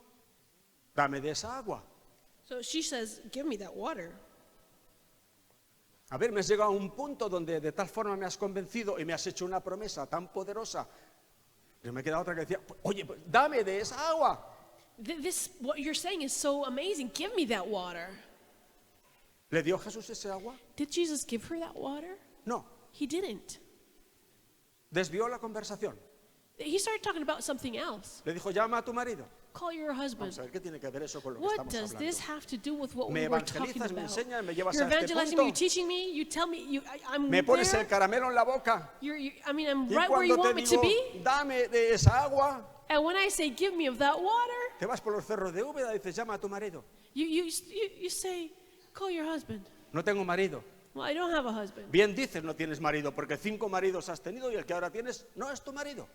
dame de esa agua. so she says, give me that water. A ver, me has llegado a un punto donde de tal forma me has convencido y me has hecho una promesa tan poderosa. Pero me queda otra que decía, oye, pues, dame de esa agua. This, what you're saying is so amazing. Give me that water. ¿Le dio Jesús ese agua? Did Jesus give her that water? No. He didn't. Desvió la conversación. He started talking about something else. Le dijo, llama a tu marido. Call your husband. Vamos a ver qué tiene que ver eso con lo que What estamos does this hablando. have to do with what Me we were talking evangelizas, me about? enseñas, me llevas You're a este evangelizing punto. me, you're teaching me, you tell me, I'm Me pones el there. caramelo en la boca. I'm Y right where you cuando want te me to digo, be. dame de esa agua, And when I say, give me of that water, te vas por los cerros de Úbeda y dices, llama a tu marido. you say, call your husband. No tengo marido. Well, I don't have a husband. Bien dices, no tienes marido, porque 5 maridos has tenido y el que ahora tienes no es tu marido.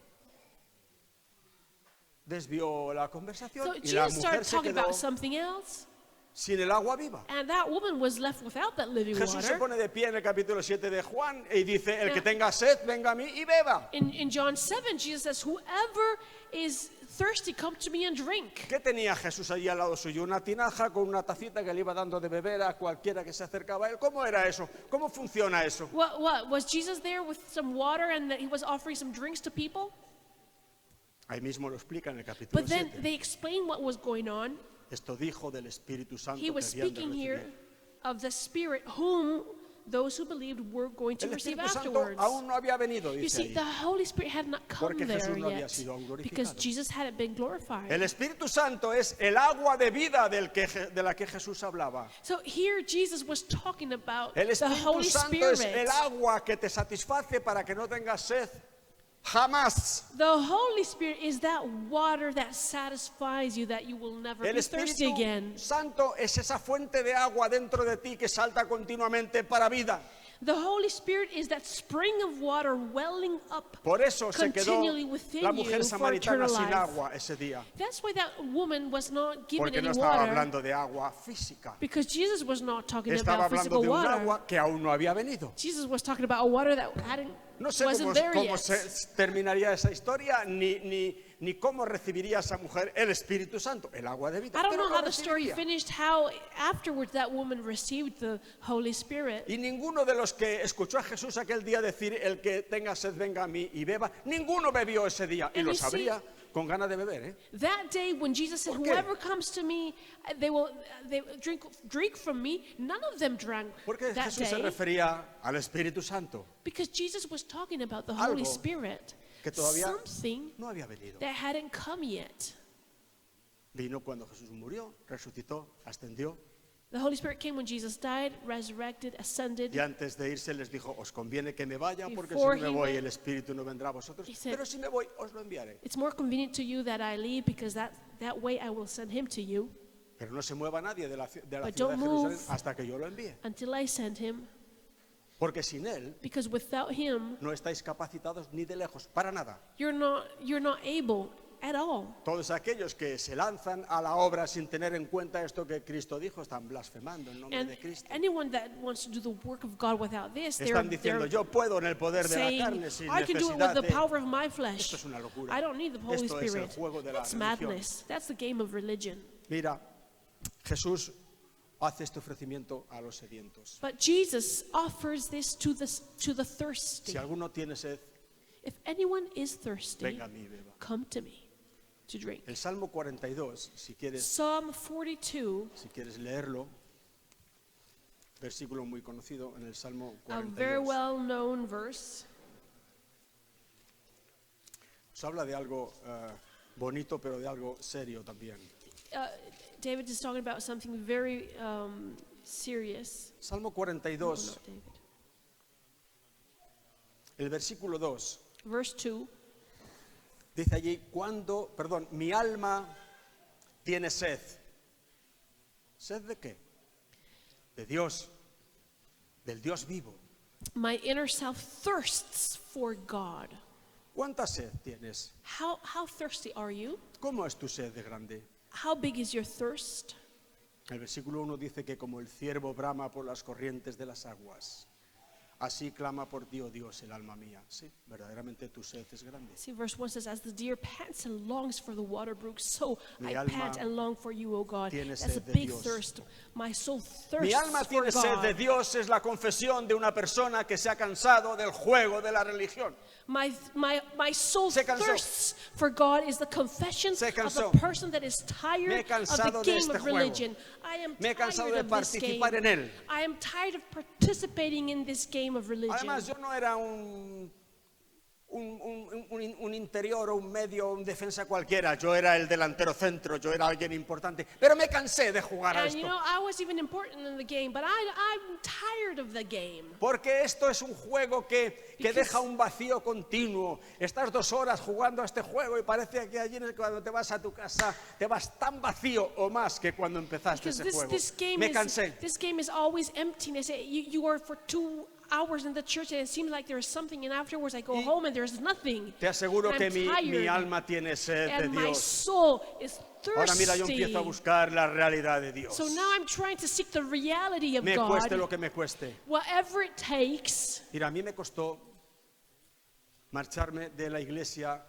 Desvió la conversación So y la Jesus mujer started se talking quedó about something else, sin el agua viva. and that woman was left without that living Jesús se water. pone de pie en el capítulo 7 de Juan y dice, el que Yeah. tenga sed, venga a mí y beba. In John 7, Jesus says, whoever is thirsty, come to me and drink. ¿Qué tenía Jesús allí al lado suyo? Una tinaja con una tacita que le iba dando de beber a cualquiera que se acercaba a él. ¿Cómo era eso? ¿Cómo funciona eso? What? Was Jesus there with some water and that he was offering some drinks to people? Ahí mismo lo explica en el capítulo But then 7. they explained what was going on. Esto dijo del Espíritu Santo He que was habían de speaking here recibir. of the Spirit whom those who believed were going to El receive Espíritu Santo afterwards. aún no había venido, You dice see, ahí. the Holy Spirit had not come Porque there Jesús no había yet sido aún because glorificado. Jesus hadn't been glorified. El Espíritu Santo es el agua de vida de la que Jesús hablaba. So here Jesus was talking about El the Espíritu Holy Santo Spirit. es el agua que te satisface para que no tengas sed jamás. The Holy Spirit is that water that satisfies you, that you will never El be thirsty Espíritu again. Santo es esa fuente de agua dentro de ti que salta continuamente para vida. The Holy Spirit is that spring of water welling up. Por eso se quedó Continually within la you mujer for samaritana eternal sin life. agua ese día. That's why that woman was not given Porque no any estaba water, hablando de agua física. because Jesus was not talking Estaba about hablando physical de un water. agua que aún no había venido. Jesus was talking about a water that No sé wasn't cómo, there cómo yet. se terminaría esa historia, ni cómo recibiría esa mujer el Espíritu Santo, el agua de vida. I don't Pero know lo how the story recibiría. finished, how afterwards that woman received the Holy Spirit. Y ninguno de los que escuchó a Jesús aquel día decir, el que tenga sed venga a mí y beba, ninguno bebió ese día. Y And lo you see- sabría con ganas de beber, ¿eh? That day when Jesus said, ¿Por qué? whoever comes to me, they will drink from me, none of them drank Porque that Jesús se day, refería al Espíritu Santo, because Jesus was talking about the Holy Algo Spirit, que todavía something no había venido. that hadn't come yet. Vino cuando Jesús murió, resucitó, ascendió. The Holy Spirit came when Jesus died, resurrected, ascended. Y antes de irse les dijo, os conviene que me vaya porque si Before no me he voy went- el Espíritu no vendrá a vosotros. He said- Pero si me voy, os lo enviaré. It's more convenient to you that I leave, because that way I will send him to you Pero no se mueva nadie de la ciudad de But Jerusalén don't move. hasta que yo lo envíe. until I send him, Porque sin Él because without him, no estáis capacitados ni de lejos, para nada. you're not able at all. Todos aquellos que se lanzan a la obra sin tener en cuenta esto que Cristo dijo, están blasfemando en nombre And de Cristo. anyone that wants to do the work of God without this, they're Están diciendo, yo puedo en el poder de la saying, carne sin I can do it with necesidad the de... power of my flesh. Esto es una locura. I don't need the Holy Esto es el Spirit. juego de la That's religión. madness. That's the game of religion. Mira, Jesús hace este ofrecimiento a los sedientos. But Jesus offers this to the thirsty. Si alguno tiene sed, If anyone is thirsty, venga a mí y beba. come to me to drink. El Salmo 42, si Psalm 42, quieres leerlo, versículo muy conocido en el Salmo a very 42. well-known verse, Nos habla de algo bonito, pero de algo serio también. David is talking about something very serious. Salmo No, 42, not David. el versículo 2, Verse 2, dice allí, mi alma tiene sed. ¿Sed de qué? De Dios, del Dios vivo. my inner self thirsts for God. ¿Cuánta sed tienes? How thirsty are you? ¿Cómo es tu sed de grande? How big is your thirst? El versículo 1 dice que como el ciervo brama por las corrientes de las aguas, Así clama por ti, oh Dios, el alma mía. Sí, verdaderamente tu sed es grande. See, verse 1 says, as the deer pants and longs for the water brooks, so Mi I alma pant and long for you, O God. tiene That's a sed de big Dios. thirst. My soul Mi thirsts alma for tiene sed de God. Dios, es la confesión de una persona que se ha cansado del juego de la religión. My soul Se cansó. thirsts for God is the confession Se of cansó. a person that is Me tired he of cansado the de game este of juego. religion. I am Me he cansado tired de of this game. participar en él. I am tired of participating in this game of religion. Además, yo no era un interior o un medio, un defensa cualquiera. Yo era el delantero centro, yo era alguien importante. Pero me cansé de jugar a And you esto. know, I was even important in the game, but I'm tired of the game. Porque esto es un juego que deja un vacío continuo. Estás 2 horas jugando a este juego y parece que allí cuando te vas a tu casa te vas tan vacío o más que cuando empezaste Because ese juego. this Me cansé. game is always emptiness. You are for 2 hours in the church and it seems like there's something, and afterwards I go home and there's nothing. Te aseguro And que I'm mi tired. alma tiene sed de And my Dios. soul is Ahora mira, yo thirsty. empiezo a buscar la realidad de Dios. So now I'm trying to seek the reality of Me cueste lo God. que me cueste. Whatever it takes. Mira, a mí me costó marcharme de la iglesia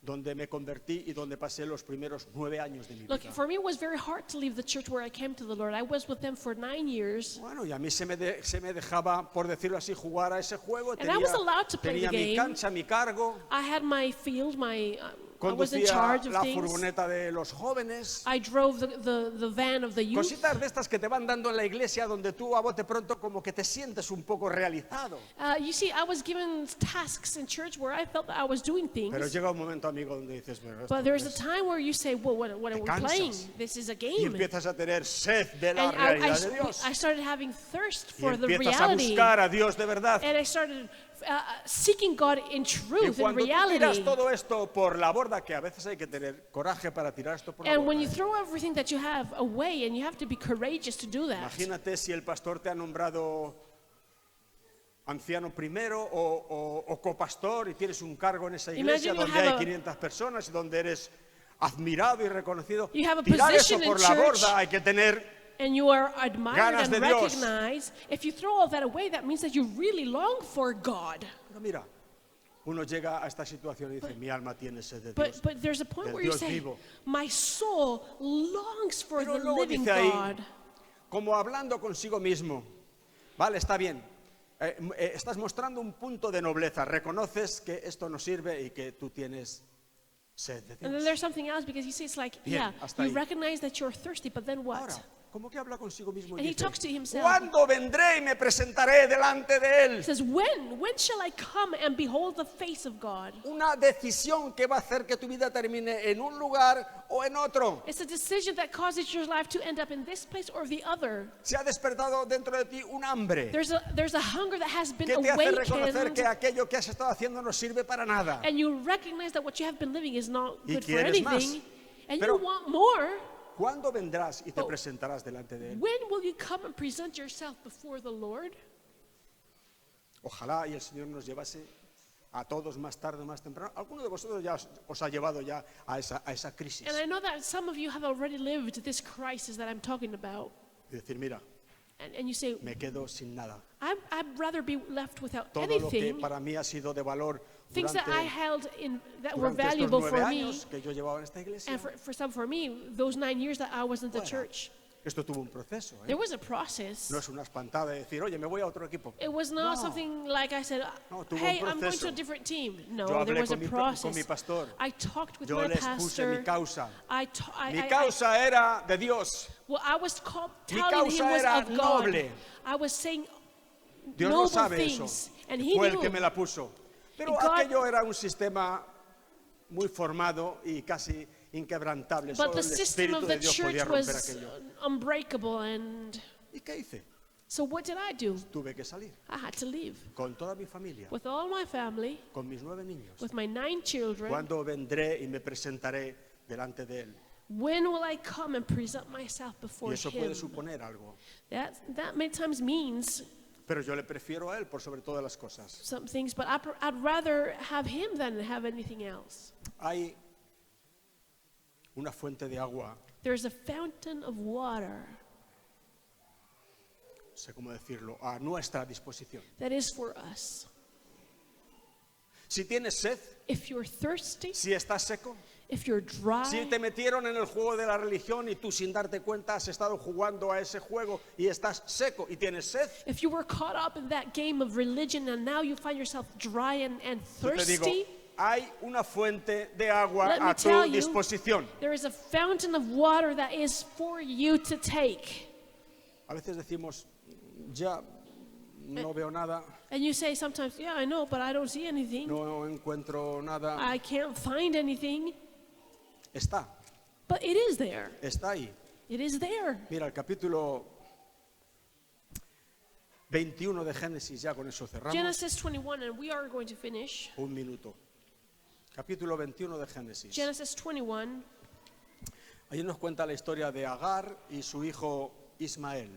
donde me convertí y donde pasé los primeros 9 años de mi Look, vida. for me it was very hard to leave the church where I came to the Lord. I was with them for 9 years. Bueno, y a mí se me dejaba, por decirlo así, jugar a ese juego. And I was allowed to play tenía the mi game. cancha, mi cargo, I had my field, I was in conducía charge of la things. furgoneta de los jóvenes. I drove the van of the youth. Cositas de estas que te van dando en la iglesia donde tú a bote pronto como que te sientes un poco realizado. You see, I was given tasks in church where I felt that I was doing Pero things. llega un momento, amigo, donde dices, "Pero esto But there's qué a es?". time where you say, well, what are Te we cansas. playing? This is a Y game. empiezas a tener sed de la And realidad de Dios. I started having thirst Y for the empiezas a reality. buscar a Dios de verdad. And I started seeking God in Y truth, in cuando tú tiras reality. todo esto por la borda, que a veces hay que tener coraje para tirar esto por la And when borda. you throw everything that you have away, and you have to be courageous to do that. Imagínate si el pastor te ha nombrado anciano primero o copastor y tienes un cargo en esa iglesia Imagine you donde have hay a- 500 personas y donde eres admirado y reconocido. You have a Tirar eso position in por la church. borda hay que tener. And you are admired Ganas and de Dios. recognized. If you throw all that away, that means that you really long for God. Pero mira, uno llega a esta situación y dice, mi alma tiene sed de Dios. But there's a point del where you Dios say, vivo. my soul longs for Pero the luego living dice ahí, God. como hablando consigo mismo, vale, está bien, estás mostrando un punto de nobleza, reconoces que esto no sirve y que tú tienes sed de And then Dios. there's something else because you see, it's like, Bien, yeah, hasta you ahí. recognize that you're thirsty, but then what? Ahora, como que habla consigo mismo And y he dice, talks to himself. ¿cuándo vendré y me presentaré delante de He Él? says, when shall I come and behold the face of God? Una decisión que va a hacer que tu vida termine en un lugar o en otro. It's a decision that causes your life to end up in this place or the other. Se ha despertado dentro de ti un hambre There's a hunger that has been que te hace reconocer que awakened, aquello que has estado haciendo no sirve para nada. and you recognize that what you have been living is not Y good for quieres más. anything, and Pero- you want more. ¿Cuándo vendrás y te Oh. presentarás delante de Él? When will you come and present yourself before the Lord? Ojalá y el Señor nos llevase a todos más tarde o más temprano. Alguno de vosotros ya os ha llevado ya a esa crisis. And I know that some of you have already lived this crisis that I'm talking about. Y decir, mira, And you say, me quedo sin nada. I'd rather be left without Todo lo que anything. para mí ha sido de valor Things that I durante, held that were durante estos valuable 9 for me, años que yo llevaba en esta iglesia. and for some for me, those 9 years that I was in the Bueno, church, Esto tuvo un proceso. there was a process. No es una espantada de decir, oye, me voy a otro equipo. It was not No. something like I said, No, tuvo hey, un I'm going to proceso. a different team. Yo No, there hablé was a con mi process. pastor. I talked with Yo my les puse mi pastor. causa. Mi I causa era de Dios. well, I was Mi telling him causa was era of God. noble. I was saying Dios noble lo sabe things, eso. and he Fue el knew. que me la puso. Pero God- aquello era un sistema muy formado y casi inquebrantable. But Solo the el system Espíritu of de the Dios podía church romper was aquello. unbreakable, and ¿Y qué hice? so what did I do? Tuve que salir I had to leave con toda mi familia, with all my family, con mis 9 niños. with my 9 children. ¿Cuándo vendré y me presentaré delante de Él? When will I come and present myself Y before eso him? puede suponer algo. That many times means Pero yo le prefiero a Él por sobre todas las cosas. some things, but I'd rather have him than have anything else. Hay una fuente de agua There's a fountain of water sé cómo decirlo, a nuestra disposición. that is for us. Si tienes sed, If you're thirsty, si estás seco, if you're dry, si te metieron en el juego de la religión y tú sin darte cuenta has estado jugando a ese juego y estás seco y tienes sed, if you were caught up in that game of religion and now you find yourself dry and yo te digo, thirsty, hay una fuente de agua let me a tu tell you, disposición. there is a fountain of water that is for you to take. A veces decimos, ya no veo nada, And you say sometimes, yeah, I know, but I don't see anything. no encuentro nada. I can't find anything. Está, But it is there. está ahí. It is there. Mira, el capítulo 21 de Génesis, ya con eso cerramos. Genesis 21, and we are going to finish. Un minuto. Capítulo 21 de Génesis. Genesis 21. Ahí nos cuenta la historia de Agar y su hijo Ismael.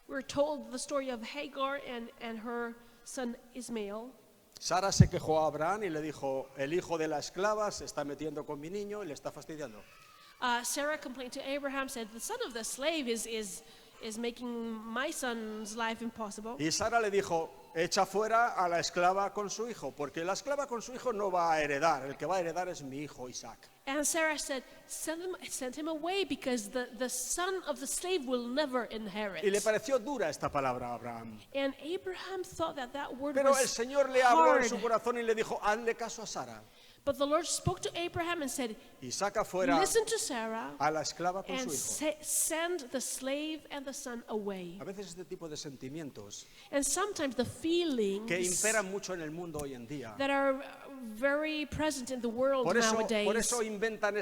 We're told the story of Hagar and her son Ismael. Sara se quejó a Abraham y le dijo, el hijo de la esclava se está metiendo con mi niño y le está fastidiando. Sarah complained to Abraham, said, the son of the slave is making my son's life impossible. Y Sara le dijo, echa fuera a la esclava con su hijo, porque la esclava con su hijo no va a heredar, el que va a heredar es mi hijo Isaac. And Sarah said, send him away because the son of the slave will never inherit. Y le pareció dura esta palabra a Abraham. And Abraham thought that word Pero el was Señor le habló en hard. su corazón y le dijo, hazle caso a Sara But the Lord spoke to Abraham and said, y saca fuera listen to Sarah a la esclava con and su hijo. send the slave and the son away. A veces este tipo de sentimientos And sometimes the feelings que imperan mucho en el mundo hoy en día. that are very present in the world Por nowadays. eso inventan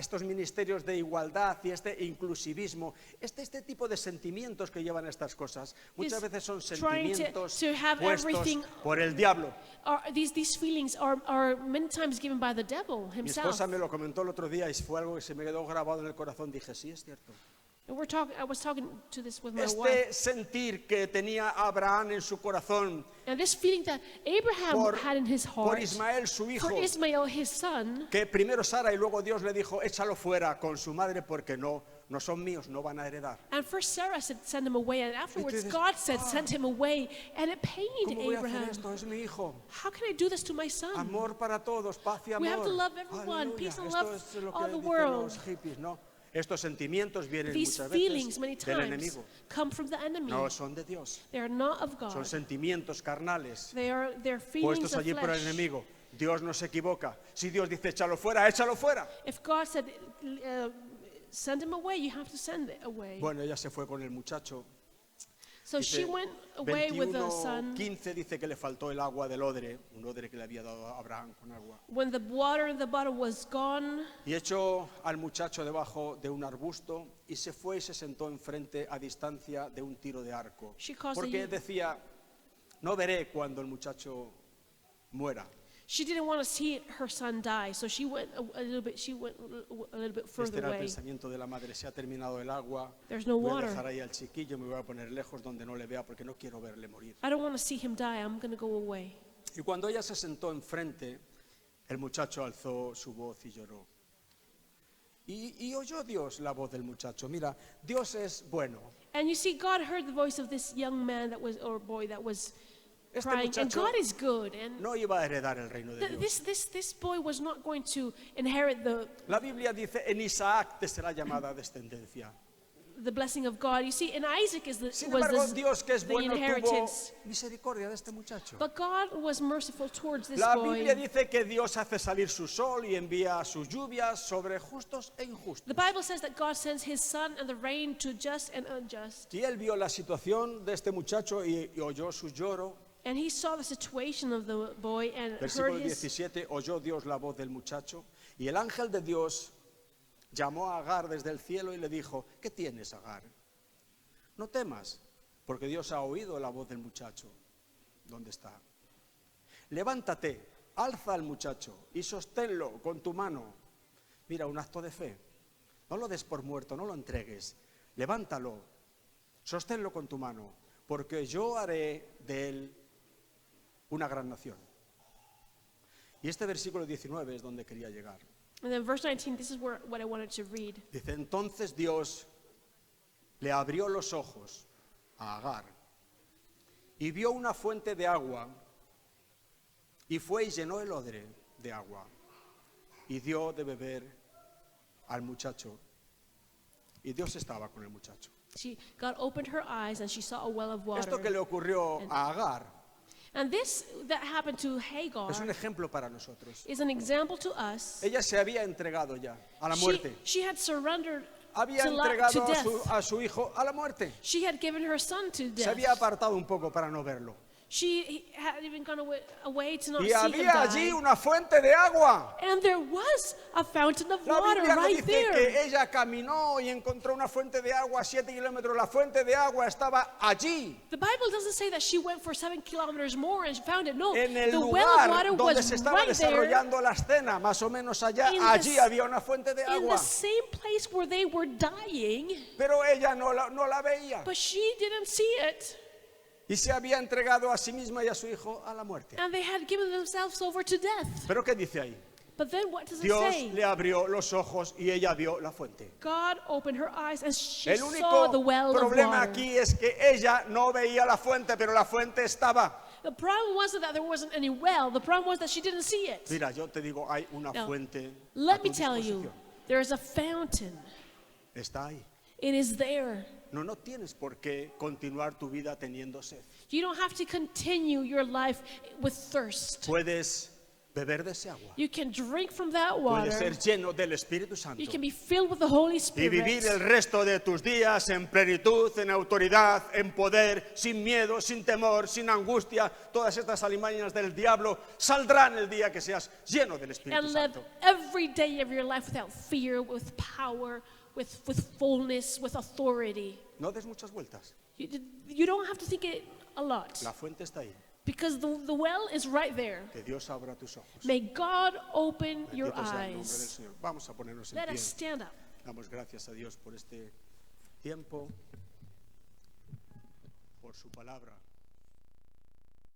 estos ministerios de igualdad y este inclusivismo, este tipo de sentimientos que llevan estas cosas. Muchas veces son trying sentimientos to have puestos everything- por el diablo. These feelings are many times given by the devil Mi himself. esposa me lo comentó el otro día y fue algo que se me quedó grabado en el corazón. Dije, sí, es cierto. And I was talking to this with my wife. Este sentir que tenía Abraham en su corazón And this feeling that Abraham por, had in his por heart Ismael, su hijo, for Ismael, his son, que primero Sara y luego Dios le dijo, échalo fuera con su madre porque no son míos, no van a heredar. and first Sarah said, send him away, and afterwards dices, God said, send him away, and it pained ¿Cómo voy a hacer Abraham. esto? Es mi hijo. How can I do this to my son? Amor para todos, paz y amor. We have to love everyone, Aleluya. peace and Esto love es lo all que the dicen world. los hippies, ¿no? Estos sentimientos vienen These muchas feelings veces many del times enemigo. come from the enemy. No son de Dios. They are not of Son God. sentimientos carnales They're feelings puestos of allí por el flesh. enemigo. Dios no se equivoca. Si Dios dice échalo fuera, échalo fuera. If God said, send him away, you have to send it away. Bueno, ella se fue con el muchacho. So she Dice, went away with the son. 21:15 dice que le faltó el agua del odre, un odre que le había dado a Abraham con agua. When the water in the bottle was gone, Y echó al muchacho debajo de un arbusto y se fue y se sentó enfrente a distancia de un tiro de arco. She caused Porque a- decía, no veré cuando el muchacho muera. she didn't want to see her son die, so she went a little bit. She went a little bit Este further era el away. pensamiento de la madre, se ha terminado el agua, There's no voy a water. dejar ahí al chiquillo, me voy a poner lejos donde no le vea porque no quiero verle morir. I don't want to see him die. I'm going to go away. Y cuando ella se sentó enfrente, el muchacho alzó su voz y lloró. Y oyó Dios la voz del muchacho. Mira, Dios es bueno. And you see, God heard the voice of this young man or boy that was Este crying, and muchacho God is good. And no iba a heredar el reino de Dios. this boy was not going to inherit La Biblia dice, en Isaac te será llamada descendencia. the blessing of God. You see, in Isaac Sin was embargo, Dios que es the bueno tuvo inheritance. misericordia de este muchacho. But God was merciful towards this La boy. Biblia dice que Dios hace salir su sol y envía sus lluvias sobre justos e injustos. The Bible says that God sends his sun and the rain to just and unjust. Y él vio la situación de este muchacho y oyó su lloro. And he saw the situation of the boy and Versículo heard his 17, oyó Dios la voz del muchacho y el ángel de Dios llamó a Agar desde el cielo y le dijo, ¿qué tienes, Agar? No temas, porque Dios ha oído la voz del muchacho. ¿Dónde está? Levántate, alza al muchacho y sosténlo con tu mano. Mira, un acto de fe. No lo des por muerto, no lo entregues. Levántalo, sosténlo con tu mano, porque yo haré de él una gran nación. Y este versículo 19 es donde quería llegar. And then verse 19, this is what I wanted to read. Dice, entonces Dios le abrió los ojos a Agar, y vio una fuente de agua, y fue y llenó el odre de agua, y dio de beber al muchacho, y Dios estaba con el muchacho. God opened her eyes and she saw a well of water. Esto que le ocurrió a Agar And this that happened to Hagar es un ejemplo para nosotros. is an example to us. Ella se había entregado ya a la muerte. She had surrendered Había to entregado death. a su hijo a la muerte. She had given her son to Se death. había apartado un poco para no verlo. She had even gone away to not Y see him había allí die. una fuente de agua. And there was a fountain of La water Biblia no right dice there. que ella caminó y encontró una fuente de agua a 7 kilómetros. La fuente de agua estaba allí, The Bible doesn't say that she went for 7 kilometers more and found it. No, en el the well of lugar water donde was se estaba right there desarrollando la escena, más o menos allá. In Allí the- había una fuente de in the agua, same place where they were dying, pero ella no la veía. but she didn't see it. Y se había entregado a sí misma y a su hijo a la muerte. And they had given themselves over to death. ¿Pero qué dice ahí? But then what does it Dios say? le abrió los ojos y ella vio la fuente. God opened her eyes and she El saw único the well of problema water. aquí es que ella no veía la fuente, pero la fuente estaba. The problem wasn't that there wasn't any well. The problem was that she didn't see it. Mira, yo te digo, hay una Now, fuente a Let tu me tell you, disposición. there is a fountain. Está ahí. It is there. No tienes por qué continuar tu vida teniendo sed. You don't have to continue your life with thirst. Puedes beber de ese agua. You can drink from that Puedes water. ser lleno del Espíritu Santo. You can be filled with the Holy Y vivir el Spirit. resto de tus días en plenitud, en autoridad, en poder, sin miedo, sin temor, sin angustia. Todas estas alimañas del diablo saldrán el día que seas lleno del Espíritu And live Santo. every day of your life without fear, with power, with fullness, with authority. No des muchas vueltas. You don't have to think it a lot. La fuente está ahí. Because the well is right there. Que Dios abra tus ojos. May God open your Bendito sea el nombre del eyes. Señor. Vamos a ponernos en Let pie. us stand up. Damos gracias a Dios por este tiempo, por su palabra.